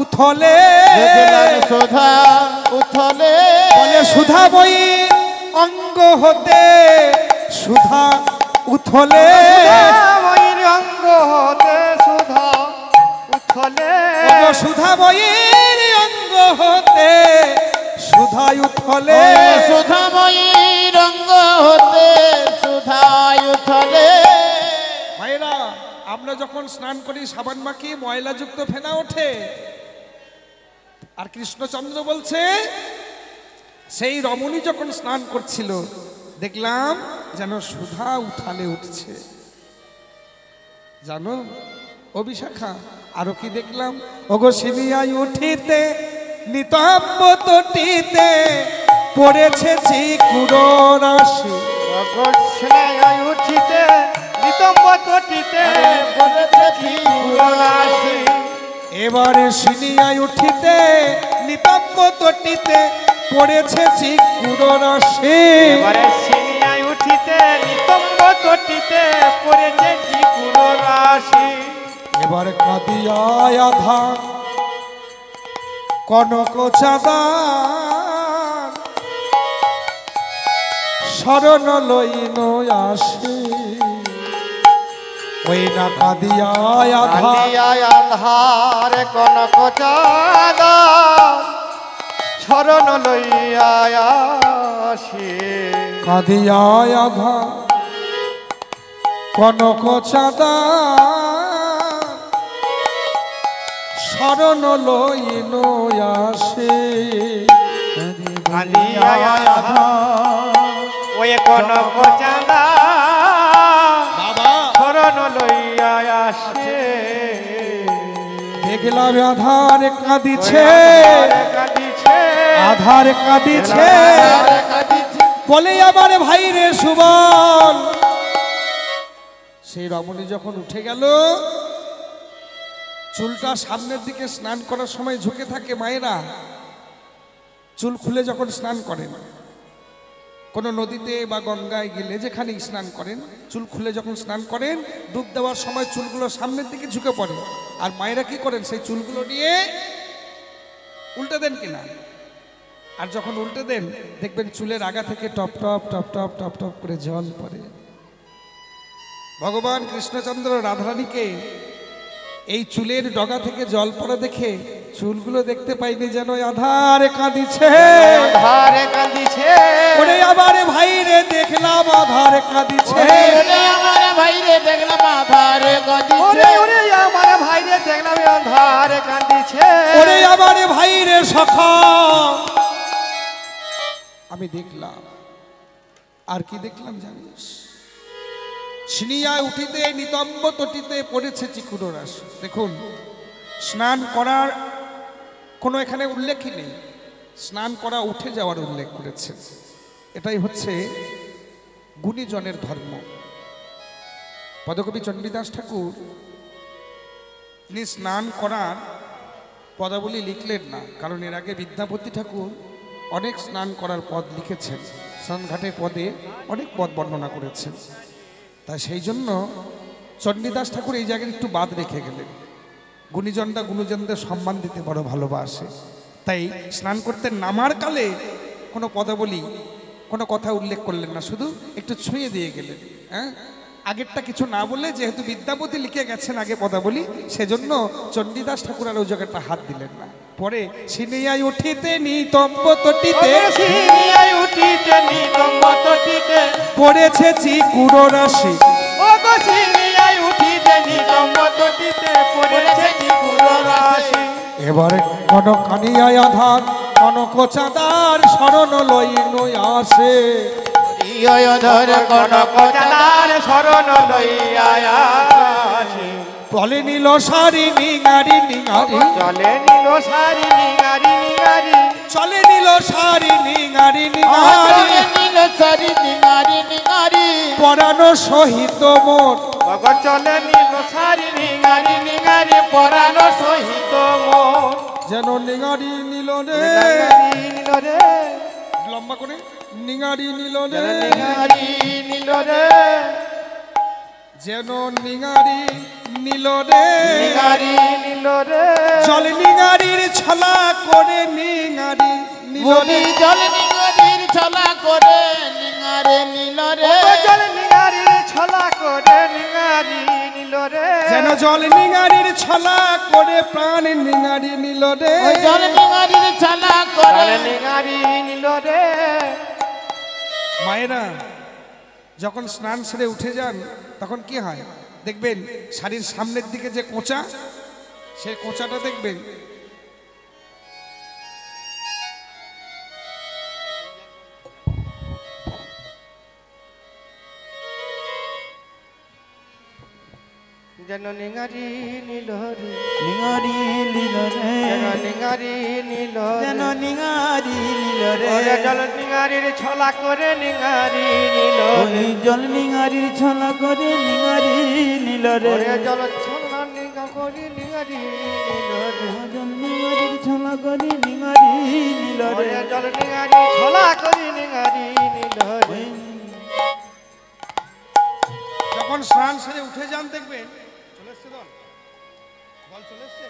উথলে, দেখলাম সুধা উথলে, বলে সুধা বই অঙ্গ হতে, সুধা উথলে, ময়ূর অঙ্গ হতে সুধা উথলে, ওগো সুধা বইয়ের অঙ্গ হতে, সুধা উথলে, সুধাময়ী রঙ্গ হতে, সুধায় উথলে। ভাইরা, আমরা যখন স্নান করি, সাবান মাখি, ময়লাযুক্ত ফেনা ওঠে। আর কৃষ্ণচন্দ্র বলছে, সেই রমণী যখন স্নান করছিল, দেখলাম যেন সুধা উথালে উঠছে। জানো ও বিশাখা, আরো কি দেখলাম? ওগো সিনিয়ায় উঠিতে, নিতম্ব তটিতে, পড়েছে চিকুরো রাশি, ওগো স্নেহায় উঠিতে, নিতম্ব তটিতে, পড়েছে চিকুরাশি, এবারে সিনিয়ায় উঠিতে, নিতম্ব তটিতে, পড়েছে চিকুরো রাশি, এবারে সিনিয়ায় উঠিতে, নিতম্ব তটিতে, পড়েছে চিকুরো রাশি, এবারে কাঁদিয়ায় আধা কনক চাঁদা, শরণ লইন আসে, ওই না কাঁদিয়ায় আধা, কালিয়ায় আধার কনক চাঁদা, শরণ লইয়া আসে, কাঁদিয়ায় আধা কনক চাঁদা, শরণ লইন আসে কাঁদিয়া ওই কনক চাঁদা বাবা শরণ লইয়া আসে দেখলাম আধার কাঁদিছে কাঁদিছে আধার কাঁদিছে বলে আমার ভাই রে সুবল। সেই রমণী যখন উঠে গেল, চুলটা সামনের দিকে স্নান করার সময় ঝুঁকে থাকে মায়েরা, চুল খুলে যখন স্নান করেন কোনো নদীতে বা গঙ্গায় গেলে যেখানেই স্নান করেন, চুল খুলে যখন স্নান করেন ডুব দেওয়ার সময় চুলগুলো সামনের দিকে ঝুঁকে পড়ে। আর মায়েরা কি করেন, সেই চুলগুলো নিয়ে উল্টে দেন কিনা, আর যখন উল্টে দেন দেখবেন চুলের আগা থেকে top top top top top top করে জল পড়ে। ভগবান কৃষ্ণচন্দ্র রাধারানীকে এই চুলের ডগা থেকে জল পড়া দেখে চুলগুলো দেখতে পাইনি, যেন আধারে কাঁদিছে ধারে কাঁদিছে ওরে আমার ভাই রে দেখলাম আধারে কাঁদিছে আমার ভাই রে দেখলাম আধারে কাঁদিছে ওরে আমার ভাই রে দেখলাম ধারে কাঁদিছে ওরে আমার ভাই রে সখা আমি দেখলাম। আর কি দেখলাম জানিস, সিনিয়ায় উঠিতে নিতম্ব তটিতে পড়েছে চিকুর রাস। দেখুন, স্নান করার কোনো এখানে উল্লেখই নেই, স্নান করা উঠে যাওয়ার উল্লেখ করেছে। এটাই হচ্ছে গুণীজনের ধর্ম। পদকবি চণ্ডীদাস ঠাকুর তিনি স্নান করার পদাবলী লিখলেন না, কারণ এর আগে বিদ্যাপতি ঠাকুর অনেক স্নান করার পদ লিখেছেন, স্নানঘাটের পদে অনেক পদ বর্ণনা করেছেন। তাই সেই জন্য চণ্ডীদাস ঠাকুর এই জায়গায় একটু বাদ রেখে গেলেন। গুণীজনরা গুণীজনদের সম্মান দিতে বড় ভালোবাসে, তাই স্নান করতে নামার কালে কোনো পদাবলী কোনো কথা উল্লেখ করলেন না, শুধু একটু ছুঁয়ে দিয়ে গেলেন। হ্যাঁ, আগেরটা কিছু না বলে যেহেতু বিদ্যাপতি লিখে গেছেন আগে পদাবলী, সেজন্য চণ্ডীদাস ঠাকুর আর ওই জায়গাটা হাত দিলেন না। পরে সিনিয়ায় উঠিতে নিতম্ব তটিতে সিনিয়ায় উঠিতে নিতম্ব তটিতে পড়েছে চিকুর রাশি ও গো সিনিয়ায় উঠিতে নিতম্ব তটিতে পড়েছে চিকুর রাশি। এবারে কনকানিয়ায় আধার কনক চাঁদার শরণ লইন আসে ধরে কনক চাঁদার শরণ লইয়া আসে বলে নীল সারি নিঙারি নিঙারি চলে নীল সারি নিঙারি নিঙারি চলে নীল সারি নিঙারি নিঙারি নীল সারি নিঙারি নিঙারি পরানো সহিত মোর ভগত চলে নীল সারি নিঙারি নিঙারি পরানো সহিত মোর যেন নিঙারি নীল রে নিঙারি নীল রে লম্বা করে নিঙারি নীল রে নিঙারি নীল রে যেন নিঙারি নীল রে নিঙারি নীল রে জল নিঙারির ছলা করে নিঙারি নীল রে জল নিঙারির ছলা করে নিঙারে নীল রে জল নিঙারির ছলা করে নিঙারি নীল রে যেন জল নিঙারির ছলা করে প্রাণ নিঙারি নীল রে জল নিঙারির ছলা করে নিঙারি নীল রে। মায়েরা যখন স্নান সেরে উঠে যান তখন কি হয় দেখবেন, শাড়ির সামনের দিকে যে কোঁচা, সেই কোঁচাটা দেখবেন যেন নিঙারি নীল রে নিঙারি লীল রে যেন নিঙারি নীল যেন রে নিঙারি লীল রে ওরে জল নিঙারির ছলা করে নিঙারি নীল ওই জল নিঙারির ছলা করে নিঙারি নীল রে ওরে জল ছলা নিঙা করে নিঙারি নীল রে জল নিঙারির ছলা করে নিঙারি নীল রে ওরে জল নিঙারি ছলা করে নিঙারি নীল রে। যখন স্নান সেরে উঠে যান দেখবেন চলে এসছে দল, বল চলে এসছে,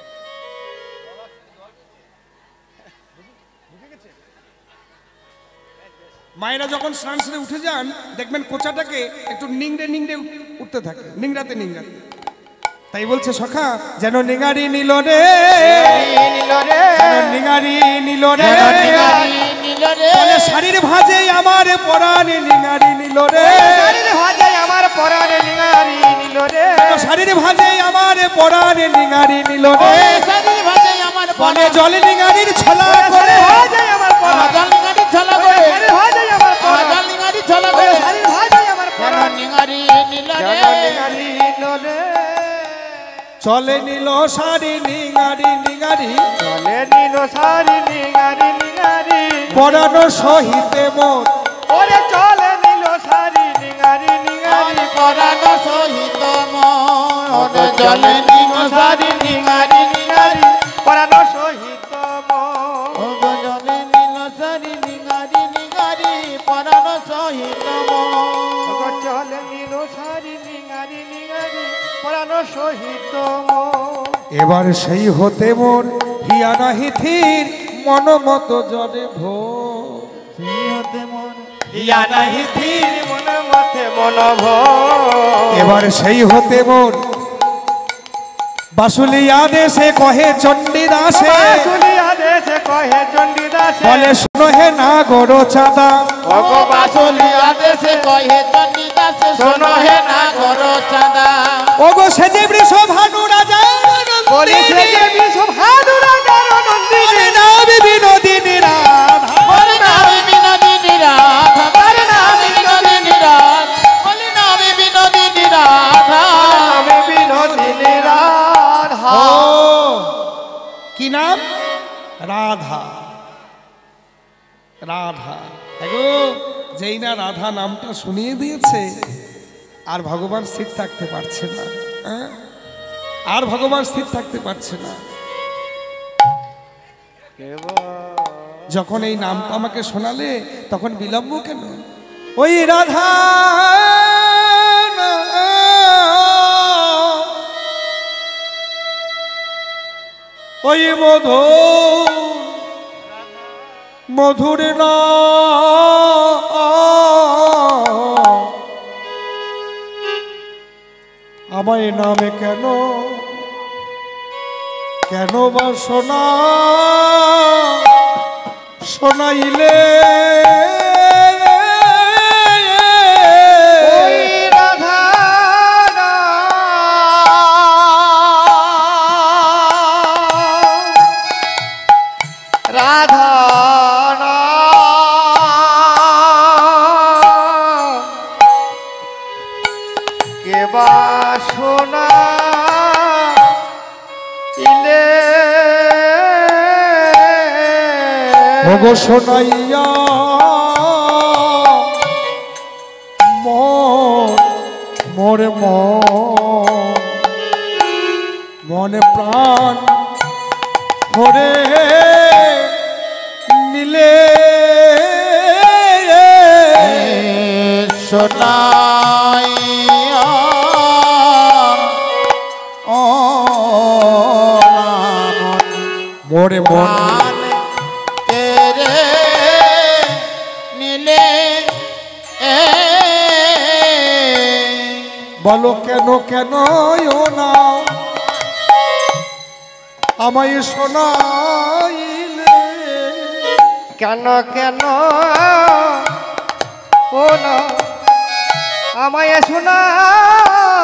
মায়েরা যখন স্নান সেরে উঠে যান দেখবেন কোচাটাকে একটু নিংড়ে নিংড়ে উঠতে থাকে, নিংড়াতে নিংড়াতে। তাই বলছে সখা যেন নিঙারি নীল রে নীল রে যেন নিঙারি নীল রে নীল রে বলে শাড়ির ভাজে আমার পরাণ নিঙারি নীল রে শাড়ির ভাজে আমার পরাণে নিঙারি নীল রে শাড়ির ভাজে আমার পরাণ নিঙারি নীল রে সারি ভাজে বলে জল নিঙারির ছলা করে হয়ে যায় আমার পড়া জল নিঙারি ছলা করে শাড়ি হয়ে যায় আমার পড়া জল নিঙারি ছলা করে শাড়ি হয়ে যায় আমার কেন পড়া নিঙারি নীল রে নিঙারি নীলরে চলে নীল শাড়ি নিঙারি নিঙারি চলে নীল শাড়ি নিঙারি নিঙারি পরানো সহিতে মোর ওরে চলে নীল শাড়ি নিঙারি নিঙারি পরানো সহিত মন জলে নিম সারি নিঙারি নিঙারি পরানো সহিত মন জলে নীল সারি নিঙারি নিঙারি পরানো সহিত মন চলে নীল শাড়ি নিঙারি নিঙারি পরানো সহিত মন এবার সেই হতে মোর হিয়া নাহি থির মন মতো জলে ভোর হতে মন ইয়া নাহি ধীর মন মাথে মন এবার সেই হতে মোর বাসুলিয়া দেশে কহে চণ্ডীদাসে বাসুলিয়া দেশে কহে চণ্ডীদাসে বলে শুনো হে না গরো চাঁদা ওগো বাসুলিয়া দেশে কহে চণ্ডীদাসে শোনো হে না ঘর চাঁদা ওগো সেজে বৃষ ভানু রাজা বলিছে যে বিশু ভানুরা নন্দিনী নামে বিনোদিনী রাধা বলি নামে বিনোদিনী রাধা বলি নামে বিনোদিনী রাধা বলি নামে বিনোদিনী রাধা আমি বিনোদিনী রাধা ও কি নাম রাধা রাধা দেখো যেই না রাধা নামটা শুনিয়ে দিয়েছে আর ভগবান স্থির থাকতে পারছে না হ্যাঁ? আর ভগবান স্থির থাকতে পারছে না যখন এই নামটা আমাকে শোনালে তখন বিলম্ব কেন ওই রাধা ওই মধুর না আমায় নামে কেন কেন বা শোনাইলে ওই রাধা রাধা কে বা শোনা ইলে ভগো শোনাইয়া মোরে মনে প্রাণ ভরে নিলে শোনাইয়া ও মোরে মন প্রাণ তেরে নীলে বলো কেন ও না আমায় শোনাইলে কেন ও না আমায় শোনাইলে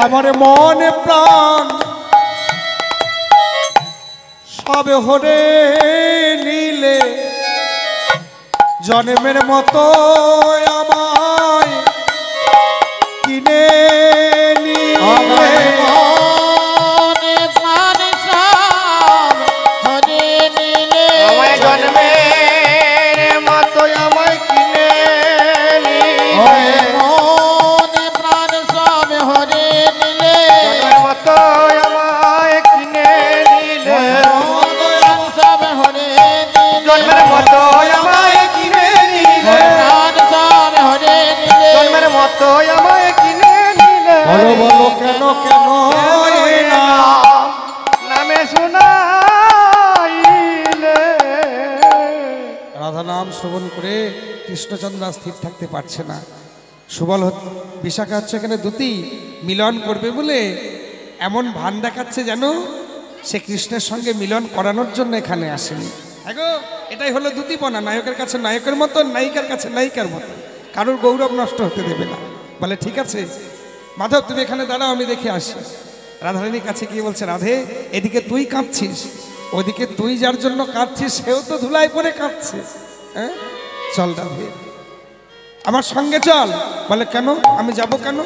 আমার মনে প্রাণ সবে হরে নিলে জন্মের মতো আমায় কিনে নিলে মনে প্রাণ সব হরে নিলে আমায় জন্মের মতো আমায় কিনে ওরে মনে প্রাণ সব হরে নিলে জন্মের মতো আমায় কিনে নিলে প্রাণ সব হরে নিলে জন্মের মতো আমায় কিনে নিলে প্রাণ সব হরে নিলে জন্মের মতো আমায় কিনে নিলে বলো কেন এ না নামে শোনাইলে রাধা নাম শ্রবণ করে কৃষ্ণচন্দ্র স্থির থাকতে পারছে না। সুবল বিশাখা হচ্ছে এখানে দুটি মিলন করবে বলে এমন ভান দেখাচ্ছে যেন সে কৃষ্ণের সঙ্গে মিলন করানোর জন্য এখানে আসেনি। দেখো এটাই হলো দুটিপনা, নায়কের কাছে নায়কের মতন, নায়িকার কাছে নায়িকার মতন, কারোর গৌরব নষ্ট হতে দেবে না। বলে ঠিক আছে মাধব তুমি এখানে দাঁড়াও, আমি দেখে আসি। রাধারানীর কাছে গিয়ে বলছে, রাধে এদিকে তুই কাঁদছিস, ওদিকে তুই যার জন্য কাঁদছিস সেও তো ধুলায় পড়ে কাঁদছে। হ্যাঁ, চল রাধে আমার সঙ্গে চল। বলে কেন, আমি যাব কেন?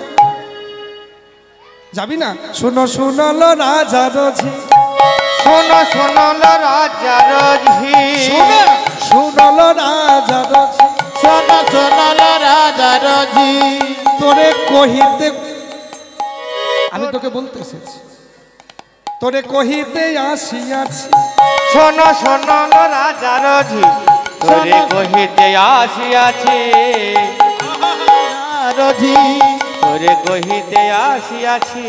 যাবি না? শুনো শুনলো রাজা রোজি, শোনো শোনো রাজা রোজি, শুনলো রাজা রোজি, শোনো শোনো রাজা রোজি, তোরে কহিতে, আমি তোকে বলতে এসেছি, তোরে কহিতে আসিয়াছি। শোনো শোনো রাজা রোজি, তোরে কহিতে আসিয়াছি, রোজি তোরে কহিতে আসিয়াছি।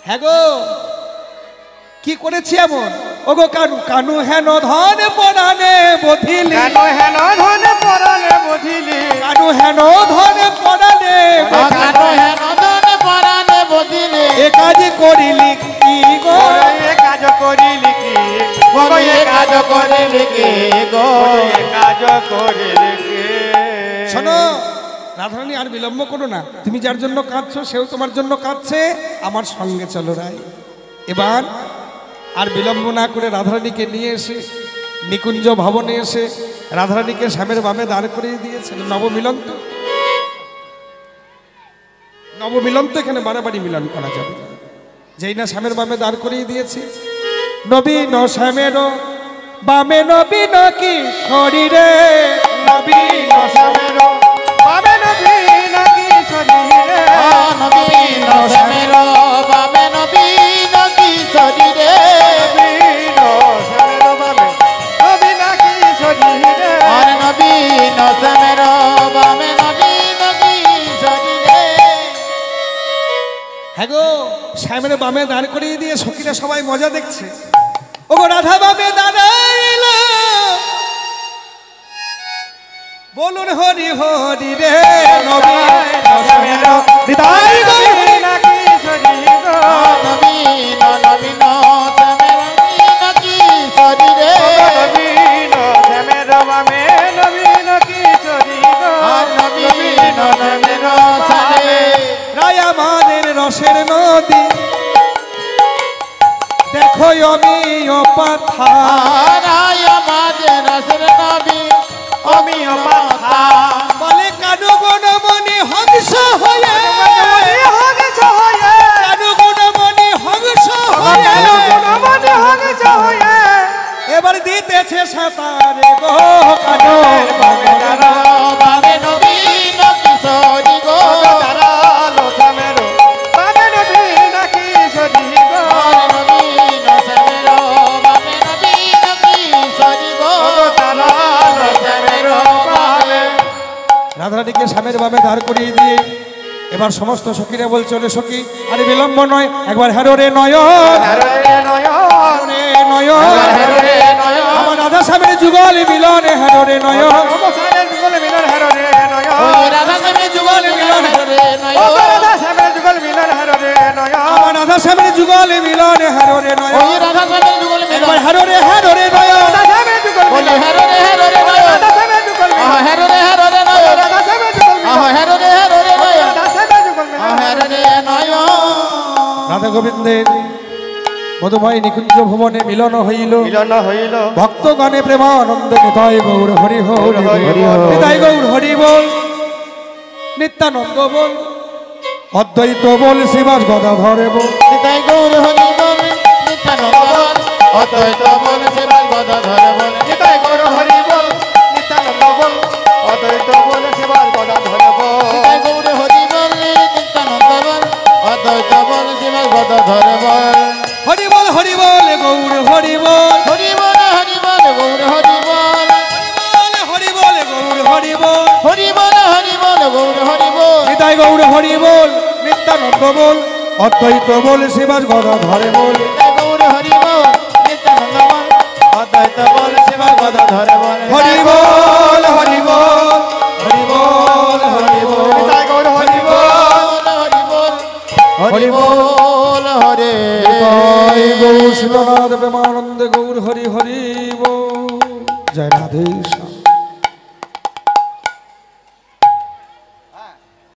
হ্যাঁ গো, কি করেছি এমন? ও গো কানু, কানু হেন ধন পরাণে বধিলি, কেন হেন ধন পরাণে বধিলি, কানু হেন ধন পরাণে, কানো হেন ধন পরাণে বদিলে, এ কাজ করিলি কি গো? এ কাজ করিলি কি গো, এ কাজ করিলি কি গো, এ কাজ করিলি কি। শোনো রাধারানী, আর বিলম্ব করো না, তুমি যার জন্য কাঁদছো সেও তোমার জন্য কাঁদছে, আমার সঙ্গে চলো রাই। এবার আর বিলম্ব না করে রাধারানীকে নিয়ে এসে নিকুঞ্জ ভবনে এসে রাধারানীকে স্বামীর বামে দাঁড় করিয়ে দিয়েছেন। নবমিলন তো, নবমিলন তো এখানে বাড়াবাড়ি মিলন করা যাবে না। যেই না স্বামীর বামে দাঁড় করিয়ে দিয়েছি, নবীন শ্যামের বামে নবীন কি শরীরে, নবীন শ্যামের বাবে নবীন কি শরীরে, নবীন শ্যামের বামে নবীন কি শরীরে, নবীন শ্যামের বাবে নবীন কি শরীরে, আর নবীন শ্যামের বামে নবীন কি শরীরে। হ্যাঁ গো, শ্যামের বামে দাঁড় করিয়ে দিয়ে সখীরা সবাই মজা দেখছে। ও গো রাধা বামে দাঁড়াইল, বলুন হরি হরি রে, নবীন শ্যামের হৃদয় গৌরী নাকি শরীরে, নবীন নবীন শ্যামের কি শরীরে, নবীন শ্যামের বাবে নবীন কি শরীরে, আর নবীন শ্যামের সারে, রায় আমাদের রসের নদী, দেখো আমি পাথা, রায় আমাদের রসের নবী অমিয় পাথা, বলে কানু গুণমণি হংস হয়ে, হংস হয়ে, কানু গুণমণি হংস হয়ে, গুণমণি হংস হয়ে, এবার দিতেছে সাঁতারে গো কানুর বামে দাঁড়া। বাবে নবীন কিশোরী গো, দাঁড়ালো শ্যামের বাবে নবীন কি শরীরে, আর নবীন শ্যামের বাবে নবীন কিশোরী গো, দাঁড়ালো শ্যামের বাবে। রাধারানীকে স্বামীর বামে দাঁড় করিয়ে দিয়ে এবার সমস্ত সখীরা বলছে, ওরে সখী আরে বিলম্ব নয়, একবার হ্যারো রে নয়ন, হরে নয়ন, রে নয়ন, হরে নয়ন, আমার রাধা স্বামীর যুগল মিলনে হ্যারো রে নয়ন, অবসানের যুগল মিলন হরে নয়ন, ওই রাধা স্বামী যুগল মিলন হরে ও নয়ন, রাধা শ্যামের যুগল মিলন হরে নয়ন, আমার রাধা স্বামীর যুগল মিলনে হ্যারো রে নয়ন, ওই রাধা স্বামী যুগল মিলন, একবার হ্যারো রে নয়ন, রাধা শ্যামের যুগল বলি মিলন, হরে নয়ন, রাধা শ্যামের যুগল মিলন, হরে নয়ন, রাধা শ্যামের যুগল মিলন, হরে নয়ন, রাধা শ্যামের যুগল মিলন, হরে নয়ন। রাধা গোবিন্দের মধুময় নিকুঞ্জ ভুবনে মিলন হইল, মিলন হইল, ভক্তগণে প্রেমানন্দে নিতাই গৌর হরি হরি হরি হরি বল। নিতাই গৌর হরি বল, নিত্যানন্দ বল, অদ্বৈত বল, শ্রীবাস গদাধরে বল, নিতাই গৌর হরি বল, নিত্যানন্দ বল, অদ্বৈত বল, শ্রীবাস গদাধর বল, নিতাই গৌর হরি বল, নিত্যানন্দ বল, অদ্বৈত বল, শিবাস গদাধর বল, নিতাই গৌর হরি বল, নিত্যানন্দ বল, অদ্বৈত বল, শ্রীবাস গদাধর বল, হরি বল গৌর হরি বল, হরি বল গৌর হরি বল, হরি বল গৌর হরি বল, হরি বল গৌর হরি বল, নিতাই গৌর হরি বল, নিত্যানন্দ বল, অদ্বৈত বল, শ্রীবাস গদাধরে বল, নিতাই গৌর হরি বল, নিত্যানন্দ বল, অদ্বৈত বল, শ্রীবাস গদাধর বল, হরি বল হরি বল, হরি বল হরি বল, নিতাই গৌর হরি বল, হরি বল, হরি বল, হরে নিতাই গৌর সীতানাথ প্রেমানন্দে গৌর হরি হরি বল। জয় রাধে শ্যাম।